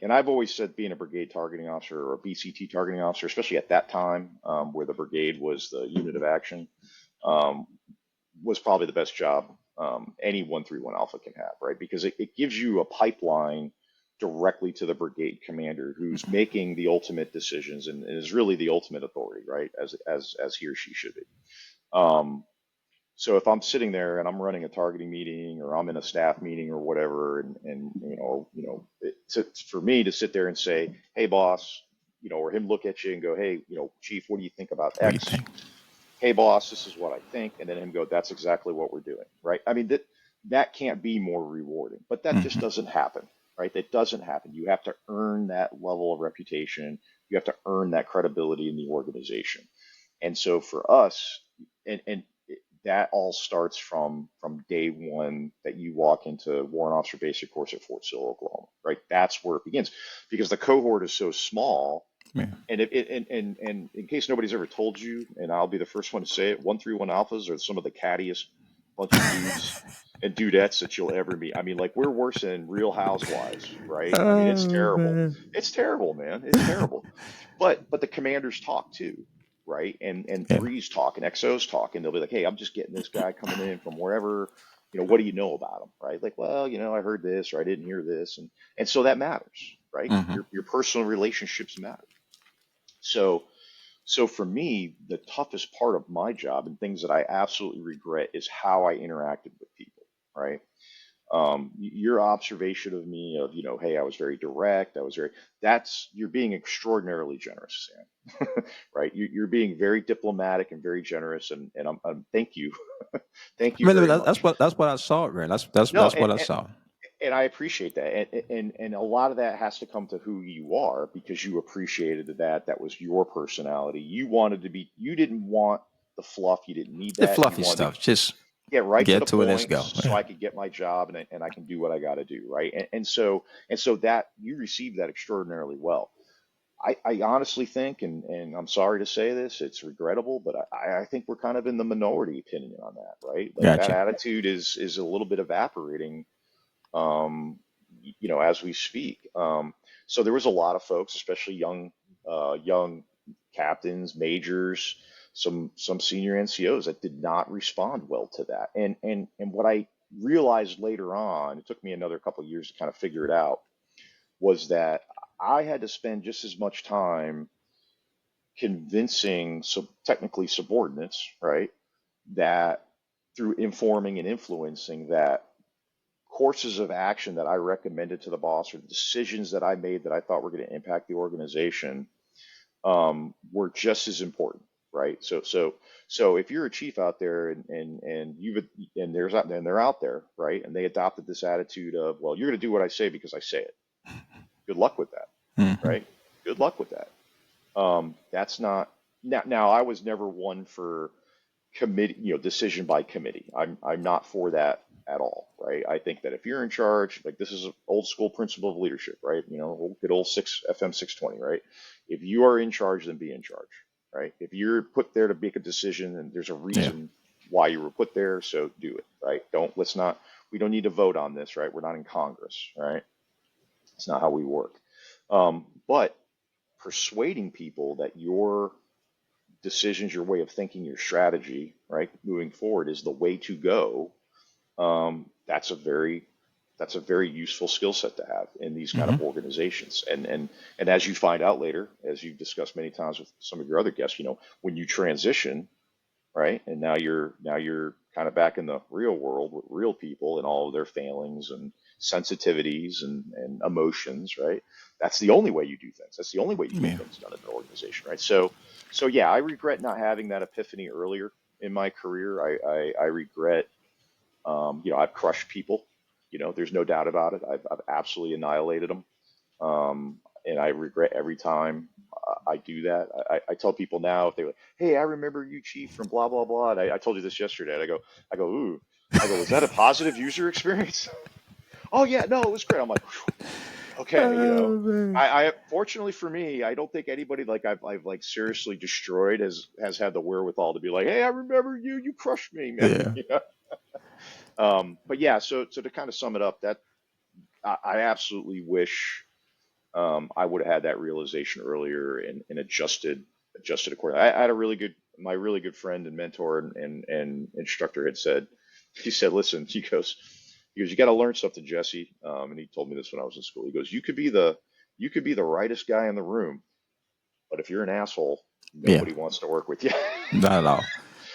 And I've always said being a brigade targeting officer or a BCT targeting officer, especially at that time, where the brigade was the unit of action, was probably the best job any 131 Alpha can have, right? Because it gives you a pipeline directly to the brigade commander who's making the ultimate decisions and is really the ultimate authority, right? As he or she should be. So if I'm sitting there and I'm running a targeting meeting or I'm in a staff meeting or whatever, and for me to sit there and say, hey boss, or him look at you and go, hey, chief, what do you think about What do you X? think? Hey boss, this is what I think, and then him go, that's exactly what we're doing, right? I mean, that can't be more rewarding, but that just Mm-hmm. doesn't happen, right? That doesn't happen. You have to earn that level of reputation. You have to earn that credibility in the organization. And so for us, and that all starts from day one that you walk into Warrant Officer Basic Course at Fort Sill, Oklahoma, right? That's where it begins because the cohort is so small. Yeah. And in case nobody's ever told you, and I'll be the first one to say it, 131 Alphas are some of the cattiest bunch of dudes and dudettes that you'll ever meet. I mean, like we're worse than Real Housewives, right? I mean, it's Oh terrible. man. It's terrible, man. It's terrible. But the commanders talk too, right? And Yeah. threes talk and XOs talk, and they'll be like, hey, I'm just getting this guy coming in from wherever. What do you know about him, right? Like, well, I heard this or I didn't hear this, and so that matters, right? Mm-hmm. Your personal relationships matter. So for me, the toughest part of my job and things that I absolutely regret is how I interacted with people, right? Your observation of me of, hey, I was very direct. You're being extraordinarily generous, Sam, right? You're being very diplomatic and very generous. And thank you. Thank I you mean, very that's much. what I saw, man. That's No, what I saw. and I appreciate that. And a lot of that has to come to who you are because you appreciated that. That was your personality. You didn't want the fluff. You didn't need The that. You fluffy wanted to stuff. Just get right to get the to it. Let's point go. so I could get my job and I can do what I got to do. Right. And so that you received that extraordinarily well. I honestly think, and I'm sorry to say this, it's regrettable, but I think we're kind of in the minority opinion on that, right? Like that Gotcha. attitude is a little bit evaporating um, as we speak. So there was a lot of folks, especially young captains, majors, some senior NCOs that did not respond well to that. And what I realized later on, it took me another couple of years to kind of figure it out, was that I had to spend just as much time convincing technically subordinates, right, that through informing and influencing that courses of action that I recommended to the boss or the decisions that I made that I thought were going to impact the organization were just as important, right? So if you're a chief out there and they're out there, right, and they adopted this attitude of, well, you're going to do what I say because I say it. Good luck with that, Mm-hmm. right? Good luck with that. That's not now. I was never one for committee, decision by committee. I'm not for that at all, right? I think that if you're in charge, like this is an old school principle of leadership, right? Good old FM 620, right? If you are in charge, then be in charge, right? If you're put there to make a decision and there's a Yeah. reason why you were put there, so do it, right? We don't need to vote on this, right? We're not in Congress, right? It's not how we work. But persuading people that your decisions, your way of thinking, your strategy, right, moving forward is the way to go. That's a very useful skill set to have in these kind of Hmm. organizations. And as you find out later, as you've discussed many times with some of your other guests, when you transition, right, and now you're kind of back in the real world with real people and all of their failings and sensitivities and emotions, right? That's the only way you do things. That's the only way you get Yeah. things done in an organization, right? So yeah, I regret not having that epiphany earlier in my career. I regret, I've crushed people. There's no doubt about it. I've absolutely annihilated them. And I regret every time I do that. I tell people now if they like, hey, I remember you, Chief, from blah blah blah. And I told you this yesterday. And ooh, was that a positive user experience? Oh yeah, no, it was great. I'm like, okay, Oh, man. I fortunately for me, I don't think anybody like I've like seriously destroyed has had the wherewithal to be like, hey, I remember you, you crushed me, man. Yeah. But yeah, so to kind of sum it up, that I absolutely wish I would have had that realization earlier and adjusted accordingly. I had my really good friend and mentor and instructor he said, listen, you got to learn something, Jesse. And he told me this when I was in school. He goes, you could be the rightest guy in the room, but if you're an asshole, Yeah. nobody wants to work with you. Not at all.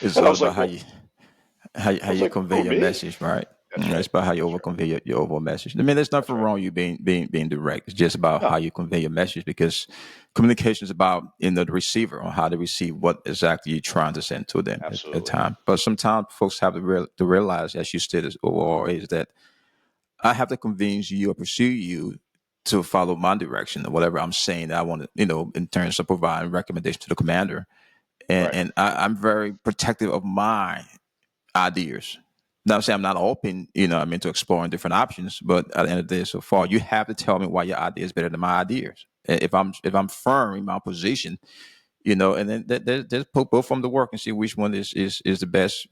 It's And I all was about like, how well, you how you convey who, your me? message, right? That's It's right. about how you That's right. over convey your overall message. I mean, there's That's nothing right. wrong with you being direct. It's just about how No, you convey your message because communication is about the receiver on how to receive what exactly you're trying to send to them at absolutely. time. But sometimes folks have to realize, as you stated overall, is that I have to convince you or pursue you to follow my direction or whatever I'm saying that I want to, in terms of providing recommendation to the commander. And Right. and I'm very protective of my ideas. Now, I'm saying I'm not open, to exploring different options, but at the end of the day, so far, you have to tell me why your idea is better than my ideas. If I'm firm in my position, and then there's put both of them to work and see which one is the best,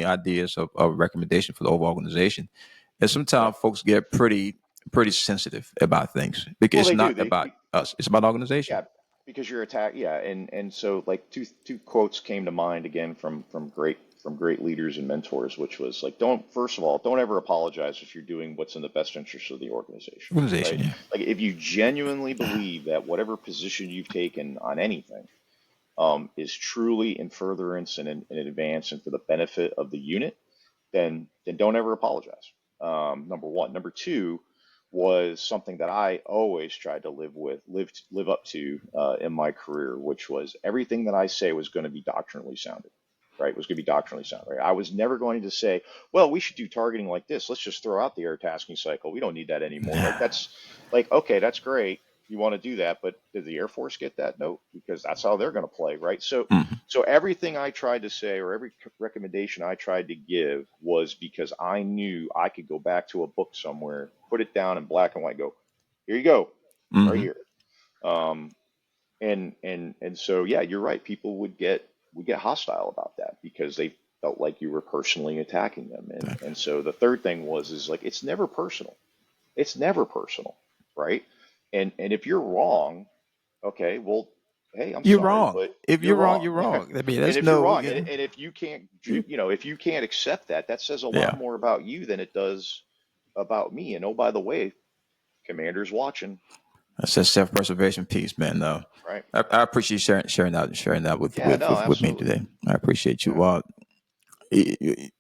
ideas of recommendation for the overall organization. And Right. sometimes folks get pretty sensitive about things because Well, it's they do. not about us; it's about organization. Yeah, because you're attacked. Yeah, and so like two quotes came to mind again from great leaders and mentors, which was like, don't first of all, don't ever apologize if you're doing what's in the best interest of the organization, Organization, right? yeah, Like if you genuinely believe that whatever position you've taken on anything is truly in furtherance and in advance and for the benefit of the unit, then don't ever apologize. Number one. Number two was something that I always tried to live up to in my career, which was everything that I say was going to be doctrinally sounded. Right, was going to be doctrinally sound. Right, I was never going to say, "Well, we should do targeting like this. Let's just throw out the air tasking cycle. We don't need that anymore." Like that's like okay, that's great. You want to do that, but did the Air Force get that? No, because that's how they're going to play, right? Mhm. So everything I tried to say or every recommendation I tried to give was because I knew I could go back to a book somewhere, put it down in black and white, go, here you go, right Mhm. here. Um, and so yeah, you're right. People would get hostile about that because they felt like you were personally attacking them. And so the third thing is like it's never personal. It's never personal, right? And if you're wrong, okay, well, hey, I'm You're sorry, wrong. but If you're you're wrong, wrong. you're wrong. I mean, And there's if you're no, wrong, and if you can't, if you can't accept that, that says a lot yeah. more about you than it does about me. And oh, by the way, commander's watching, That's a self-preservation piece, man. No, right? I appreciate sharing that with, Yeah, no, with me absolutely. today. I appreciate you. Yeah, I- I-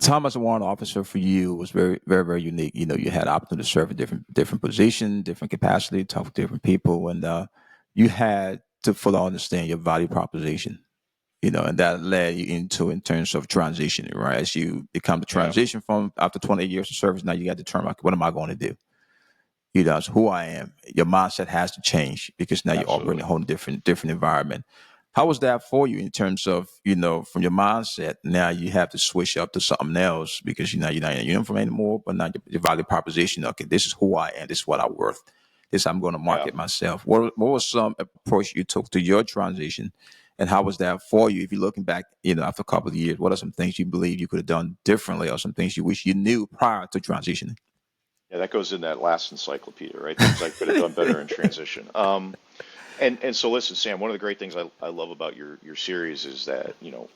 time as a warrant officer for you was very, very, very unique. You had opportunity to serve in different position, different capacity, talk with different people, and you had to fully understand your value proposition. And that led you into in terms of transitioning, right? As you become the yeah, transition from after 20 years of service, now you got to determine like, what am I going to do? It's who I am. Your mindset has to change because now you're operating absolutely. in a whole different environment. How was that for you in terms of, from your mindset? Now you have to switch up to something else because you're not in a uniform anymore, but now your value proposition. Okay, this is who I am. This is what I'm worth. This I'm going to Yeah. market myself. What was some approach you took to your transition, and how was that for you? If you're looking back, after a couple of years, what are some things you believe you could have done differently, or some things you wish you knew prior to transitioning? Yeah, that goes in that last encyclopedia, right? Things I could have done better in transition. And so listen, Sam, one of the great things I love about your series is that,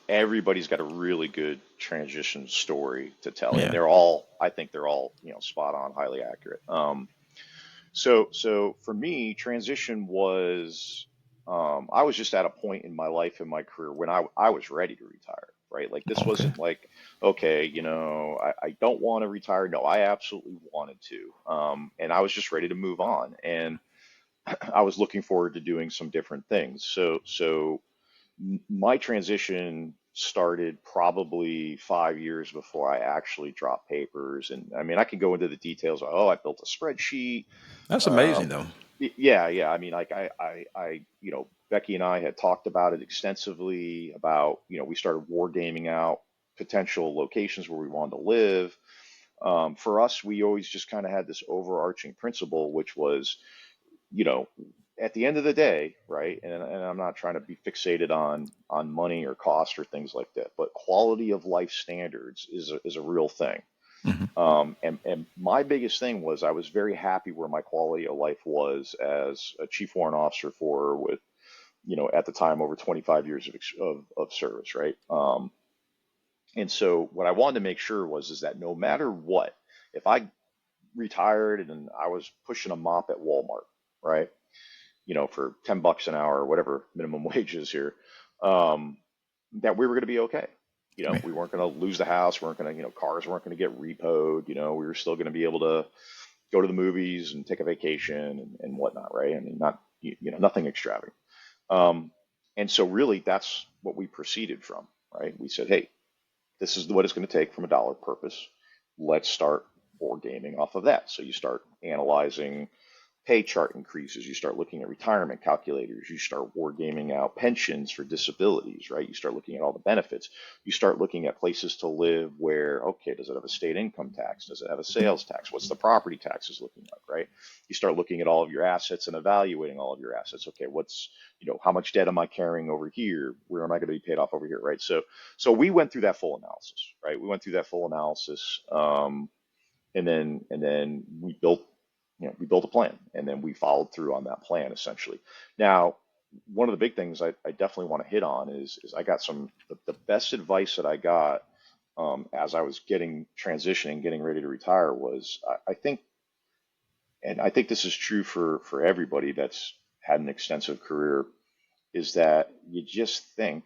everybody's got a really good transition story to tell. And Yeah, I think they're all, spot on, highly accurate. So for me, transition was, I was just at a point in my life and my career when I was ready to retire, right? Like this okay. wasn't like, okay, I don't want to retire. No, I absolutely wanted to. And I was just ready to move on. And I was looking forward to doing some different things. So my transition started probably 5 years before I actually dropped papers. And I mean, I can go into the details. Oh, I built a spreadsheet. That's amazing, Um, though. yeah. I mean, like Becky and I had talked about it extensively about, we started war gaming out potential locations where we wanted to live. For us, we always just kind of had this overarching principle, which was, you know, at the end of the day, right? And I'm not trying to be fixated on money or cost or things like that, but quality of life standards is a real thing. Hmm. And my biggest thing was I was very happy where my quality of life was as a chief warrant officer for with, at the time over 25 years of service, right? And so what I wanted to make sure was is that no matter what, if I retired and I was pushing a mop at Walmart, right? For $10 an hour or whatever minimum wage is here, um, that we were going to be okay. Yeah. We weren't going to lose the house. We weren't going to, cars weren't going to get repoed. We were still going to be able to go to the movies and take a vacation and whatnot, right? I mean, not, nothing extravagant. Um, and so really that's what we proceeded from, right? We said, hey, this is what it's going to take from a dollar purpose. Let's start board gaming off of that. So you start analyzing pay chart increases, you start looking at retirement calculators, you start wargaming out pensions for disabilities, right? You start looking at all the benefits. You start looking at places to live where, okay, does it have a state income tax? Does it have a sales tax? What's the property taxes looking like, right? You start looking at all of your assets and evaluating all of your assets. Okay, how much debt am I carrying over here? Where am I going to be paid off over here, right? So we went through that full analysis, right? We went through that full analysis. And then we built a plan and then we followed through on that plan essentially. Now, one of the big things I definitely want to hit on is I got the best advice that I got as I was transitioning, getting ready to retire was I think, and I think this is true for everybody that's had an extensive career, is that you just think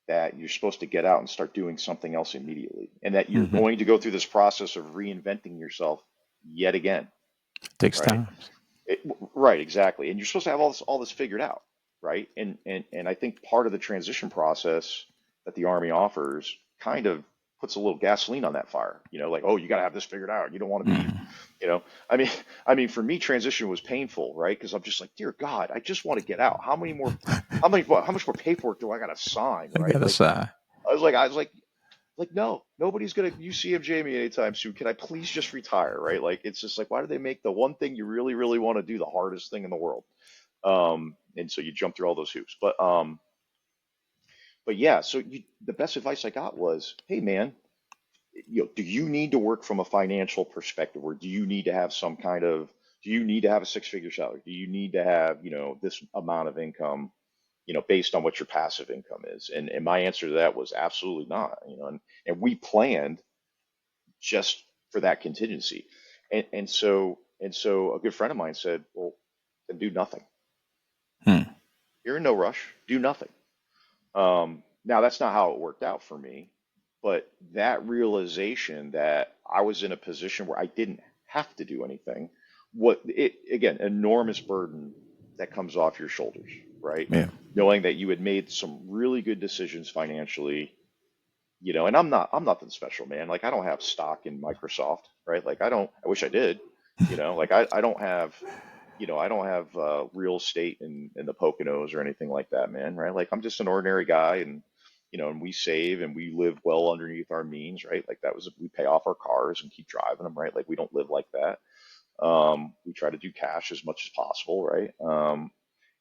that you're supposed to get out and start doing something else immediately, and that you're Hmm. going to go through this process of reinventing yourself yet again, Takes right? time. It, right, exactly. And you're supposed to have all this figured out, right? And I think part of the transition process that the Army offers kind of puts a little gasoline on that fire. Like, oh, you got to have this figured out. You don't want to be, Hmm. you know. I mean, I mean, for me, transition was painful, right? Because I'm just like, dear God, I just want to get out. How much more paperwork do I got to sign, I right? got to Like, sigh. I was like, no, nobody's gonna UCMJ me anytime soon. Can I please just retire, right? Like, it's just like, why do they make the one thing you really, really want to do the hardest thing in the world? And so you jump through all those hoops. But yeah, the best advice I got was, hey man, do you need to work from a financial perspective, or do you need to have do you need to have a six-figure salary? Do you need to have, this amount of income, based on what your passive income is? And my answer to that was absolutely not, and we planned just for that contingency. And so a good friend of mine said, well, then do nothing. Hmm. You're in no rush. Do nothing. Now that's not how it worked out for me, but that realization that I was in a position where I didn't have to do anything, again, enormous burden that comes off your shoulders, right? Yeah. Knowing that you had made some really good decisions financially, and I'm nothing special, man. Like I don't have stock in Microsoft, right? Like I wish I did, like I don't have, I don't have real estate in the Poconos or anything like that, man, right? Like I'm just an ordinary guy, and we save and we live well underneath our means, right? Like that was we pay off our cars and keep driving them, right? Like we don't live like that. We try to do cash as much as possible, right?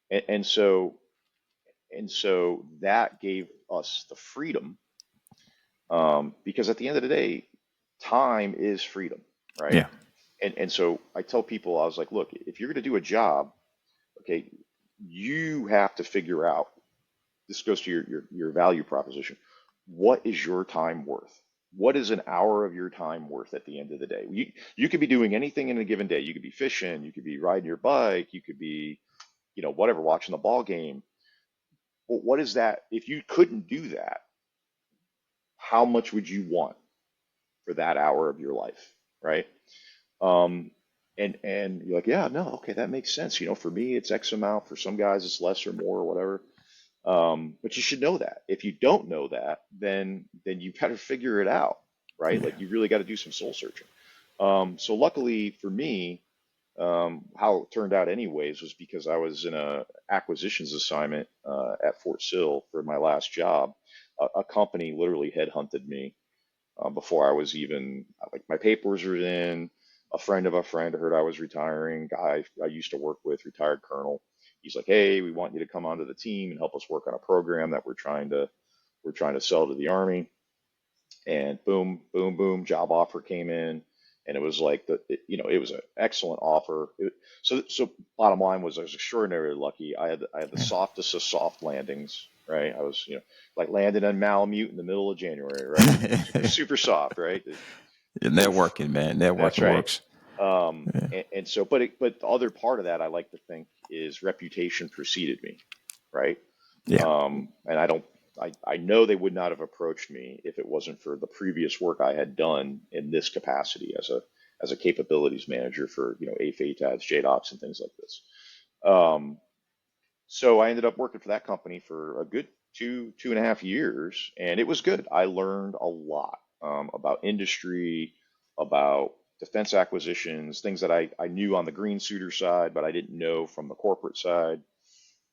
And, and so and so that gave us the freedom, because at the end of the day, time is freedom, right? Yeah. And so I tell people, I was like, look, if you're going to do a job, okay, you have to figure out, this goes to your value proposition. What is your time worth? What is an hour of your time worth at the end of the day? You could be doing anything in a given day. You could be fishing, you could be riding your bike, you could be, whatever, watching the ball game. But what is that? If you couldn't do that, how much would you want for that hour of your life, right? Um, and you're like, yeah, no, okay, that makes sense. For me, it's X amount. For some guys, it's less or more or whatever. But you should know that. If you don't know that, then you better figure it out, right? Yeah. Like you really got to do some soul searching. So luckily for me, how it turned out anyways was because I was in a acquisitions assignment at Fort Sill for my last job. A company literally headhunted me before I was even, like, my papers were in. A friend of a friend heard I was retiring. Guy I used to work with, retired colonel. He's like, "Hey, we want you to come onto the team and help us work on a program that we're trying to sell to the Army." And boom, boom, boom, job offer came in, and it was like it was an excellent offer. So bottom line was I was extraordinarily lucky. I had the Yeah. softest of soft landings, right? I was, like landing on Malamute in the middle of January, right? Super, super soft, right? Yeah, Poof. networking, man. That's Networking right. works. Yeah. And so, but the other part of that I like to think is reputation preceded me, right? Yeah. And I know they would not have approached me if it wasn't for the previous work I had done in this capacity as a capabilities manager for, AFATADs, JDOCs, and things like this. Um, so I ended up working for that company for a good 2.5 years, and it was good. I learned a lot about industry, about defense acquisitions, things that I knew on the green suitor side, but I didn't know from the corporate side.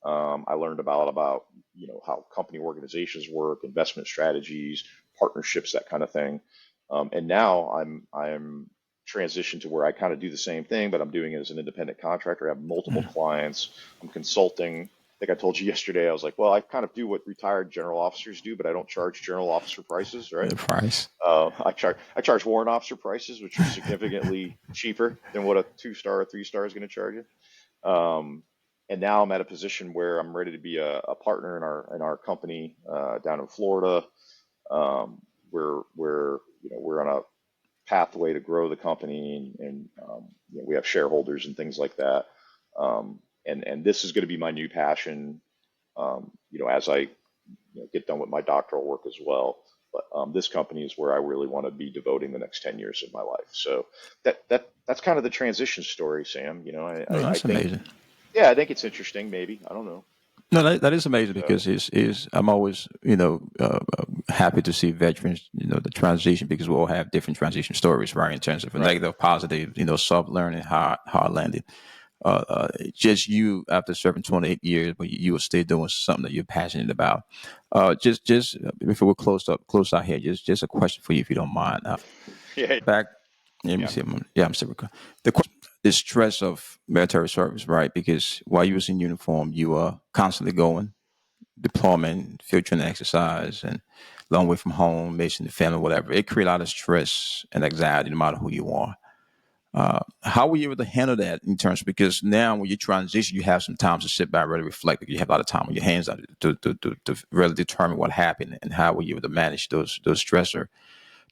I learned about how company organizations work, investment strategies, partnerships, that kind of thing. And now I'm transitioned to where I kind of do the same thing, but I'm doing it as an independent contractor. I have multiple clients. I'm consulting. I think I told you yesterday. I was like, well, I kind of do what retired general officers do, but I don't charge general officer prices, right? The price. I charge warrant officer prices, which are significantly cheaper than what a 2-star or 3-star is going to charge you. And now I'm at a position where I'm ready to be a partner in our company down in Florida. We're on a pathway to grow the company, and we have shareholders and things like that. And this is going to be my new passion. As I get done with my doctoral work as well. But this company is where I really want to be devoting the next 10 years of my life. So that's kind of the transition story, Sam. No, I that's think, amazing. yeah, I think it's interesting. Maybe, I don't know. No, that is amazing So because is I'm always happy to see veterans the transition because we all have different transition stories, right? In terms of a right. negative, positive, soft learning, hard landing. Just you after serving 28 years, but you will still doing something that you're passionate about. Just before we close out here, just a question for you if you don't mind. Yeah. Back, let me Yeah. see. I'm still recording. The question, the stress of military service, right? Because while you was in uniform, you were constantly going deployment, field training exercise, and long way from home, mission, the family, whatever. It creates a lot of stress and anxiety, no matter who you are. How were you able to handle that in terms? Because now when you transition, you have some time to sit back, really reflect. You have a lot of time on your hands to really determine what happened and how were you able to manage those stressors.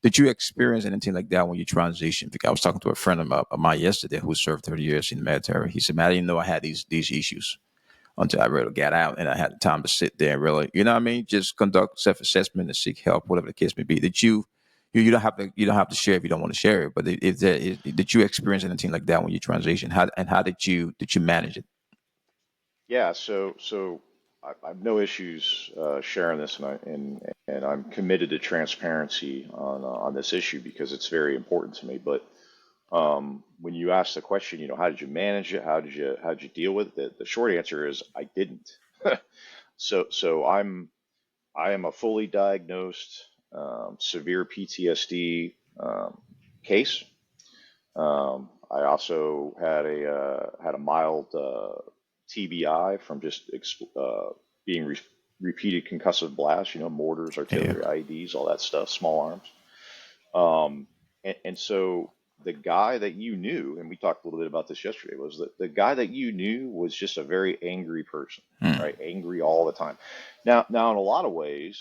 Did you experience anything like that when you transitioned? Because I was talking to a friend of mine yesterday who served 30 years in the military. He said, "Man, I didn't know I had these issues until I really got out and I had the time to sit there and really, you know what I mean, just conduct self-assessment and seek help, whatever the case may be." Did you don't have to share if you don't want to share it, but did you experience anything like that when you transition? How did you manage it? Yeah. So I have no issues sharing this, and I'm committed to transparency on this issue because it's very important to me. But When you ask the question, how did you manage it? How did you deal with it? The short answer is I didn't. So I am a fully diagnosed severe PTSD case. I also had a mild TBI from just being repeated concussive blasts, mortars, Yeah. artillery, IEDs, all that stuff, small arms. And so the guy that you knew, and we talked a little bit about this yesterday, was that the guy that you knew was just a very angry person, right? Angry all the time. Now in a lot of ways,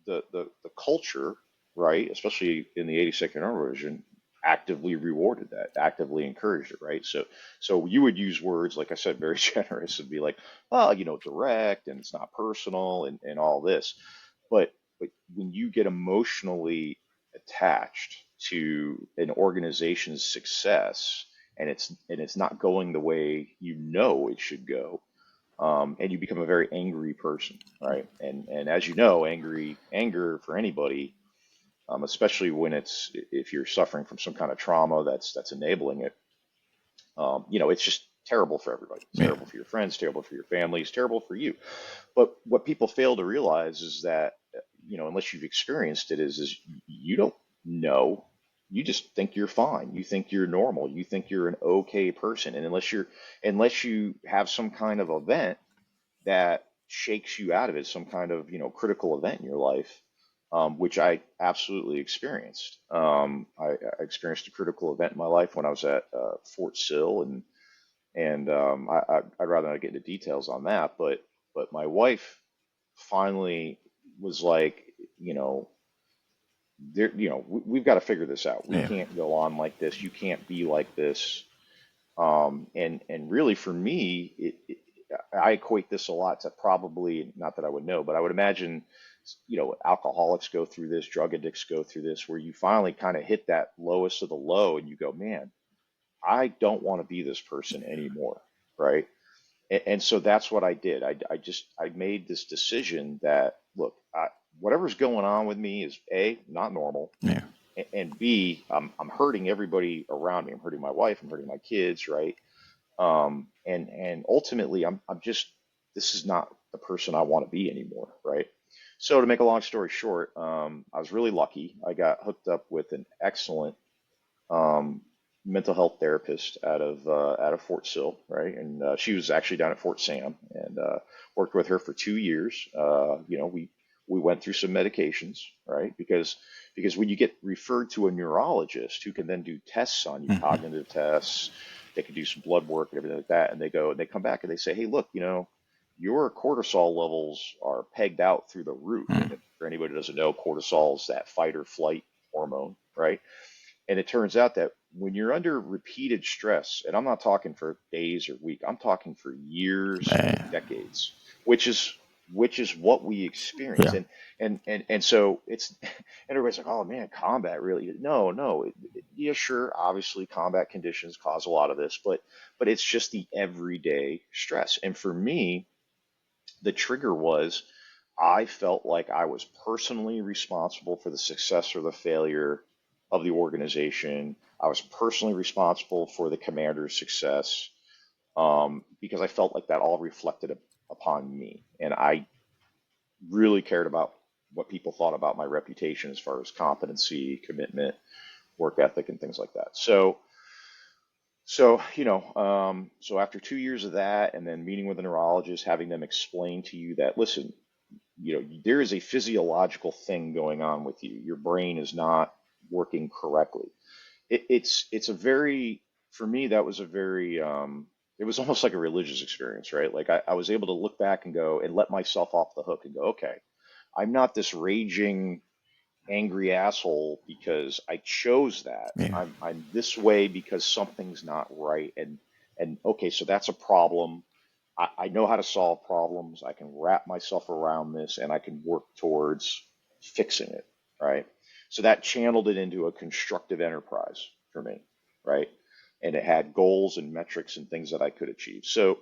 the culture, right, especially in the 82nd Air Division, actively rewarded that, actively encouraged it, right? So you would use words, like I said, very generous, and be like, well, direct, and it's not personal, and all this. But when you get emotionally attached to an organization's success, and it's not going the way it should go, and you become a very angry person, right? And as you know, anger for anybody, especially when if you're suffering from some kind of trauma that's enabling it, it's just terrible for everybody. It's Yeah. terrible for your friends, terrible for your family, it's terrible for you. But what people fail to realize is that, unless you've experienced it, is you don't know. You just think you're fine. You think you're normal. You think you're an okay person. And unless you have some kind of event that shakes you out of it, some kind of, critical event in your life, which I absolutely experienced. I experienced a critical event in my life when I was at Fort Sill, and I'd rather not get into details on that, but my wife finally was like, we've got to figure this out. We Yeah. can't go on like this. You can't be like this. And really for me, I equate this a lot to, probably, not that I would know, but I would imagine, alcoholics go through this, drug addicts go through this, where you finally kind of hit that lowest of the low, and you go, man, I don't want to be this person anymore, right? And so that's what I did. I made this decision that, look, whatever's going on with me is A, not normal, Yeah. and B, I'm hurting everybody around me. I'm hurting my wife. I'm hurting my kids, right? And ultimately, I'm just, this is not the person I want to be anymore, right? So to make a long story short, I was really lucky. I got hooked up with an excellent um, mental health therapist out of Fort Sill, right? And she was actually down at Fort Sam, and worked with her for 2 years. We went through some medications, right? Because when you get referred to a neurologist who can then do tests on you, Hmm. cognitive tests, they can do some blood work and everything like that, and they come back and they say, hey, look, your cortisol levels are pegged out through the roof. And if, for anybody who doesn't know, cortisol is that fight or flight hormone, right? And it turns out that when you're under repeated stress, and I'm not talking for days or weeks, I'm talking for years and Man. decades, which is what we experience. Yeah. And so it's, and everybody's like, oh man, combat really? No. Yeah, sure. Obviously, combat conditions cause a lot of this, but it's just the everyday stress. And for me, the trigger was I felt like I was personally responsible for the success or the failure of the organization. I was personally responsible for the commander's success, because I felt like that all reflected upon me. And I really cared about what people thought about my reputation as far as competency, commitment, work ethic, and things like that. So after 2 years of that, and then meeting with a neurologist, having them explain to you that, listen, there is a physiological thing going on with you. Your brain is not working correctly. It's a very, for me, that was a very, it was almost like a religious experience, right? Like I was able to look back and go and let myself off the hook and go, okay, I'm not this raging, angry asshole because I chose that. Yeah. I'm this way because something's not right. And okay, so that's a problem. I know how to solve problems. I can wrap myself around this, and I can work towards fixing it, right? So that channeled it into a constructive enterprise for me, right? And it had goals and metrics and things that I could achieve. So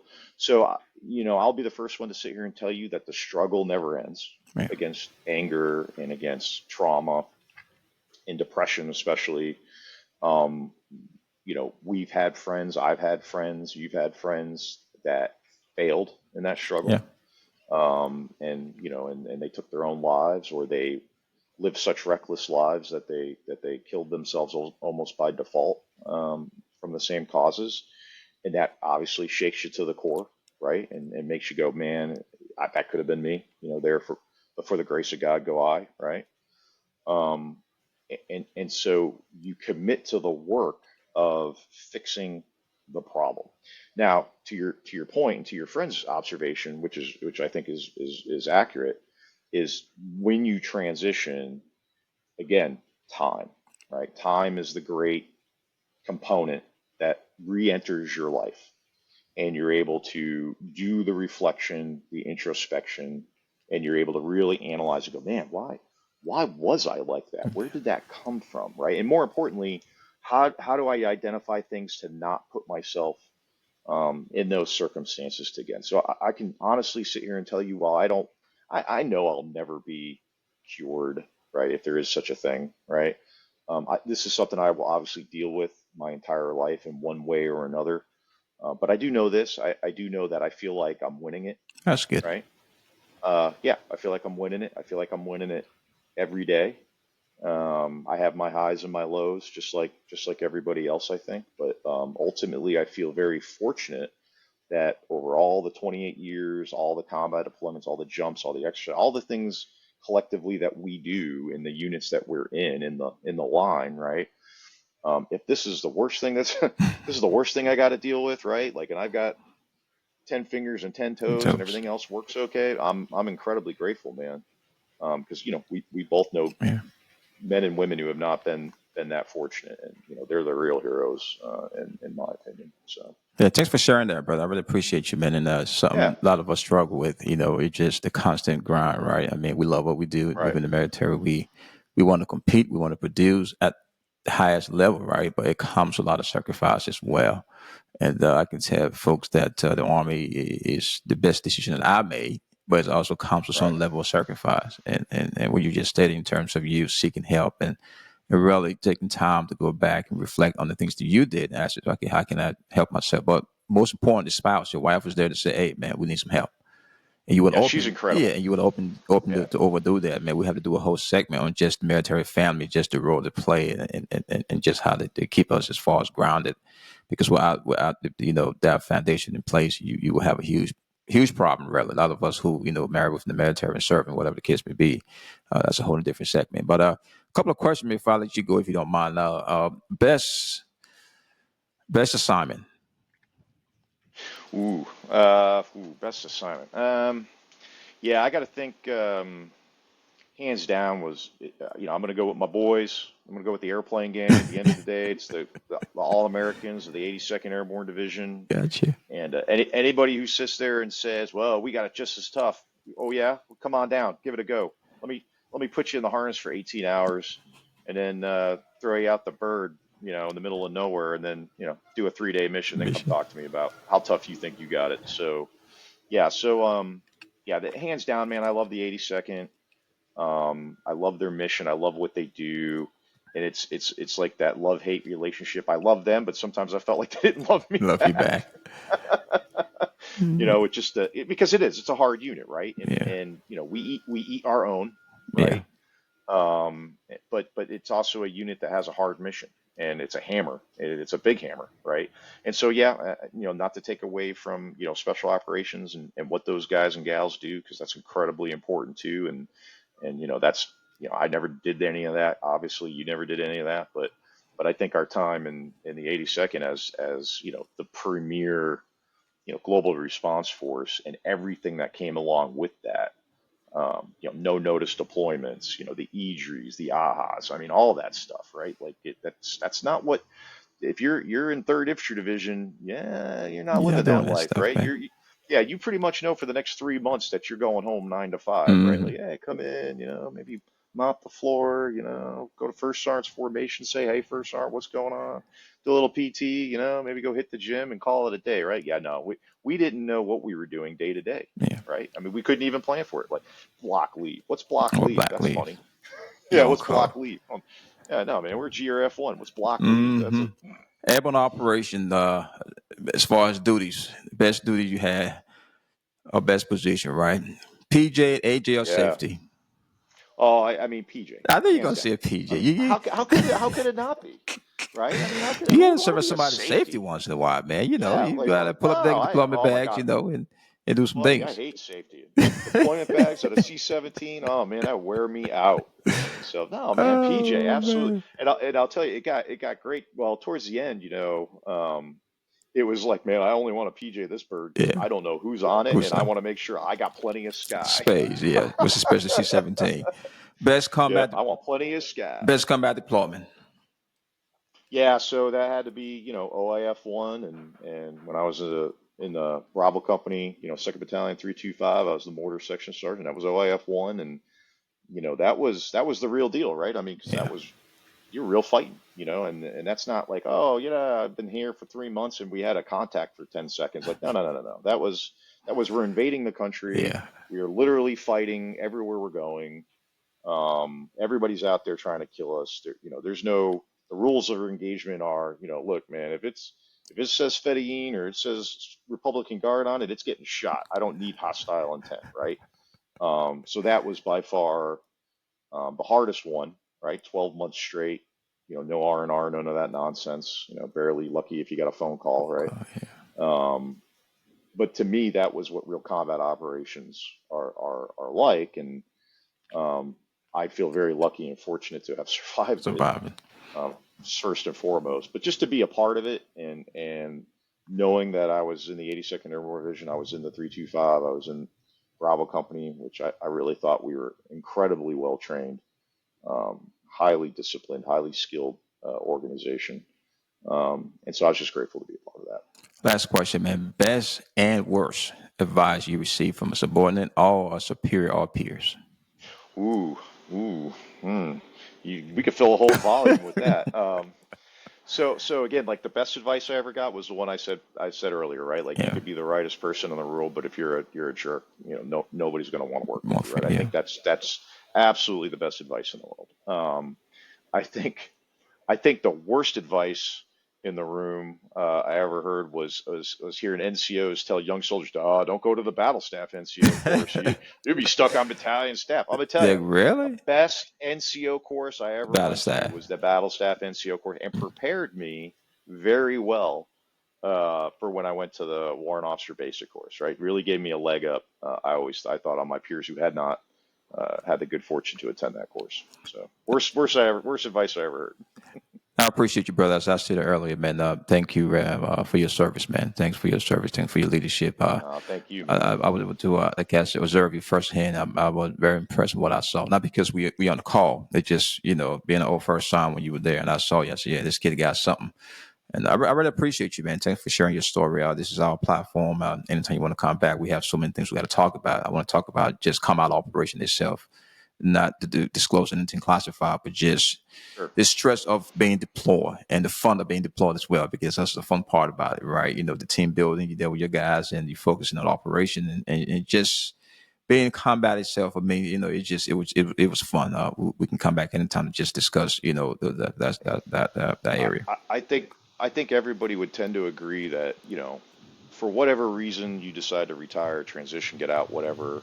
I'll be the first one to sit here and tell you that the struggle never ends Yeah. against anger and against trauma and depression, especially. Um, we've had friends, I've had friends, you've had friends that failed in that struggle. Yeah. And they took their own lives, or they lived such reckless lives that they killed themselves almost by default, from the same causes. And that obviously shakes you to the core, right? And makes you go, man, that could have been me, there but for the grace of God go I, right? Um, and so you commit to the work of fixing the problem. Now, to your point, and to your friend's observation, which I think is accurate, is when you transition, again, time, right? Time is the great component that re-enters your life, and you're able to do the reflection, the introspection, and you're able to really analyze and go, man, why was I like that? Where did that come from, right? And more importantly, how do I identify things to not put myself, in those circumstances again? So I can honestly sit here and tell you, while I know I'll never be cured, right? If there is such a thing, right? This is something I will obviously deal with my entire life in one way or another. But I do know this. I do know that I feel like I'm winning it, That's good. right? Yeah, I feel like I'm winning it. I feel like I'm winning it every day. I have my highs and my lows, just like everybody else, I think. But ultimately, I feel very fortunate that over all the 28 years, all the combat deployments, all the jumps, all the extra, all the things collectively that we do in the units that we're in the line, right? If this is the worst thing this is the worst thing I got to deal with, right? Like, and I've got 10 fingers and 10 toes and Toast. everything else works okay. I'm incredibly grateful, man. Because we both know Yeah. men and women who have not been that fortunate, and they're the real heroes, in my opinion. So Yeah, thanks for sharing that, brother. I really appreciate you, man. And yeah, something a lot of us struggle with, it's just the constant grind, right? I mean, we love what we do right. within the military. We want to compete, we want to produce at the highest level, right? But it comes with a lot of sacrifice as well. And I can tell folks that the Army is the best decision that I made, but it also comes with Right. some level of sacrifice. And what you just stated in terms of you seeking help and really taking time to go back and reflect on the things that you did and ask, okay, how can I help myself? But most important, the spouse, your wife was there to say, hey, man, we need some help. And you would Yeah, she's open, yeah, incredible. and you would open Yeah. to overdo that, man. We have to do a whole segment on just the military family, just the role they play, and just how they keep us as far as grounded. Because without that foundation in place, you will have a huge problem. Really, a lot of us who married within the military and serving, whatever the case may be, that's a whole different segment. But a couple of questions before I let you go, if you don't mind. Best assignment. Best assignment. Yeah, I got to think. Hands down was, I'm going to go with my boys. I'm going to go with the airplane gang. At the end of the day, it's the All-Americans of the 82nd Airborne Division. Gotcha. And anybody who sits there and says, "Well, we got it just as tough," oh yeah, well, come on down, give it a go. Let me put you in the harness for 18 hours, and then throw you out the bird, in the middle of nowhere, and then do a 3-day mission. Then come Mission. talk to me about how tough you think you got it. So yeah, yeah, hands down, man, I love the 82nd. I love their mission. I love what they do. And it's like that love-hate relationship. I love them, but sometimes I felt like they didn't love me Love you back. back. Mhm. Because it's a hard unit, right? And Yeah. and we eat our own, Yeah. right? But it's also a unit that has a hard mission, and it's a hammer. It's a big hammer, right? And so yeah, not to take away from special operations and what those guys and gals do, because that's incredibly important too. And that's I never did any of that. Obviously, you never did any of that, but I think our time in the 82nd as the premier global response force and everything that came along with that, no notice deployments, the EDRIs, the AHAs, I mean, all that stuff, right? Like that's not what, if you're in 3rd Infantry Division, yeah, you're not You're not living doing that that life, stuff, right? man. Yeah, you pretty much know for the next 3 months that you're going home 9 to 5, right? Hmm. Like, hey, come in, maybe mop the floor, go to First Sergeant's formation, say, hey, First Sergeant, what's going on? Do a little PT, maybe go hit the gym and call it a day, right? Yeah, no, we didn't know what we were doing day to day, Yeah. right? I mean, we couldn't even plan for it. Like block leave. What's block Or leave? black That's leave. funny. Yeah, Yeah, on what's call. block leave? Yeah, no, man, we're GRF1. What's block leave? That's Mm-hmm. it. Airborne operation, as far as duties, best duty you had, or best position, right? PJ, AJ, or Yeah. safety? Oh, I mean, PJ, I know you're hands gonna down. say PJ. I mean, how could it not be? Right? I mean, how could it, You who gotta would want serve to be a somebody's safety safety? once in a while, man. Yeah, You like, gotta pull up no, the deployment oh my bags, God. and do some Buddy, I things. hate safety. Deployment bags at a C-17. Oh man, that wear me out. So no, man, PJ, Oh absolutely. man. And I'll tell you, it got great. Well, towards the end, it was like, man, I only want to PJ this bird because Yeah. I don't know who's on it, Who's and I on want to make sure I got plenty of sky. space? Yeah. What's especially C-17? Best Yep, combat I want plenty of sky. best combat deployment. Yeah, so that had to be, OIF one, and when I was in the Bravo Company, Second Battalion 325, I was the mortar section sergeant. That was OIF one, and that was the real deal, right? I mean, because that Yeah. was you're real fighting, and that's not like, oh, I've been here for 3 months and we had a contact for 10 seconds. Like, no, no, no, no, no. That was we're invading the country. Yeah. We are literally fighting everywhere we're going. Everybody's out there trying to kill us. There's no the rules of engagement are, look, man, if it says Fedayeen or it says Republican Guard on it, it's getting shot. I don't need hostile intent, right? So that was by far the hardest one, right? 12 months straight, no R&R, none of that nonsense. Barely lucky if you got a phone call, right? Um, but to me, that was what real combat operations are like, and um, I feel very lucky and fortunate to have survived it, Surviving. um, first and foremost. But just to be a part of it, and knowing that I was in the 82nd Airborne Division, I was in the 325, I was in Bravo Company, which I really thought we were incredibly well trained, highly disciplined, highly skilled organization. And so I was just grateful to be a part of that. Last question, man. Best and worst advice you received from a subordinate or a superior or peers? Ooh, ooh, hmm. We could fill a whole volume with that. So again, like the best advice I ever got was the one I said earlier, right? Like you Yeah. could be the rightest person in the world, but if you're a jerk, no nobody's going to want to work with More you, for right? I yeah. think that's absolutely the best advice in the world. I think I think the worst advice in the room I ever heard was hearing NCOs tell young soldiers, "Oh, don't go to the battle staff NCO course. You'll be stuck on battalion staff." I'm gonna tell Like you, the really? best NCO course I ever Battle went to staff. was the battle staff NCO course, and prepared me very well for when I went to the warrant officer basic course. Right, really gave me a leg up. I thought on my peers who had not had the good fortune to attend that course. So worst advice I ever heard. I appreciate you, brother. As I said earlier, man. Thank you for your service, man. Thanks for your service. Thanks for your leadership. Thank you, man. I was able to, I guess, observe you firsthand. I was very impressed with what I saw. Not because we on the call. It just, being an old first time when you were there, and I saw you. I said, yeah, this kid got something. And I really appreciate you, man. Thanks for sharing your story. This is our platform. Anytime you want to come back, we have so many things we got to talk about. I want to talk about just combat operation itself, not to disclose anything classified, but just Sure. the stress of being deployed and the fun of being deployed as well, because that's the fun part about it, right? The team building, you're there with your guys and you're focusing on operation and just being in combat itself. I mean, it was fun. We can come back anytime to just discuss, that I, area. I I think I think everybody would tend to agree that, for whatever reason you decide to retire, transition, get out, whatever.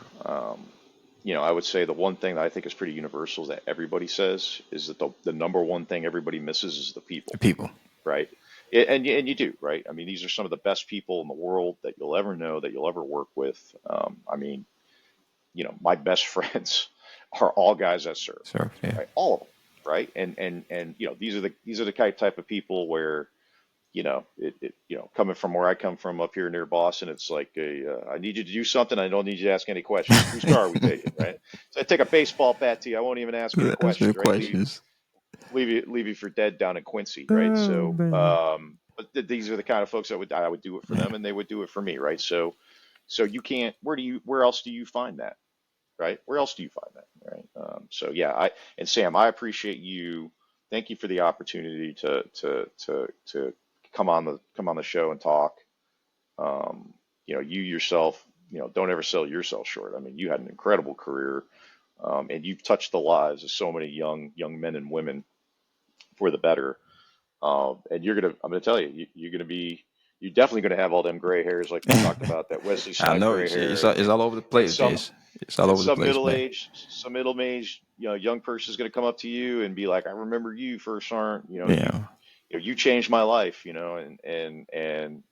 I would say the one thing that I think is pretty universal that everybody says is that the number one thing everybody misses is the people, The people. right? And you do, right? I mean, these are some of the best people in the world that you'll ever know, that you'll ever work with. I mean, my best friends are all guys that serve, Sure. Yeah. right? All of them, right? And these are the type of people where coming from where I come from up here near Boston, it's like I need you to do something. I don't need you to ask any questions. Whose car are we taking, right? So I take a baseball bat to you. I won't even ask any That's the questions, right? questions. Leave you for dead down in Quincy, right? Oh So, man. but these are the kind of folks that I would do it for Yeah. them, and they would do it for me, right? So you can't. Where else do you find that, right? Where else do you find that, right? So yeah, and Sam, I appreciate you. Thank you for the opportunity to come on the show and talk. You yourself, don't ever sell yourself short. I mean, you had an incredible career, and you've touched the lives of so many young men and women for the better. And I'm gonna tell you, you're definitely gonna have all them gray hairs like we talked about, that Wesley I Snipe know gray hair, it's all over the and place, Jace. It's all over the some place, man. middle aged, young person is gonna come up to you and be like, I remember you, First Sergeant. Yeah, You changed my life, and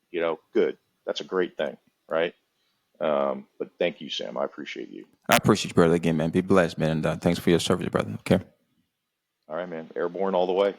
good. That's a great thing, right? But thank you, Sam. I appreciate you. I appreciate you, brother. Again, man. Be blessed, man, and thanks for your service, brother. Okay. All right, man. Airborne all the way.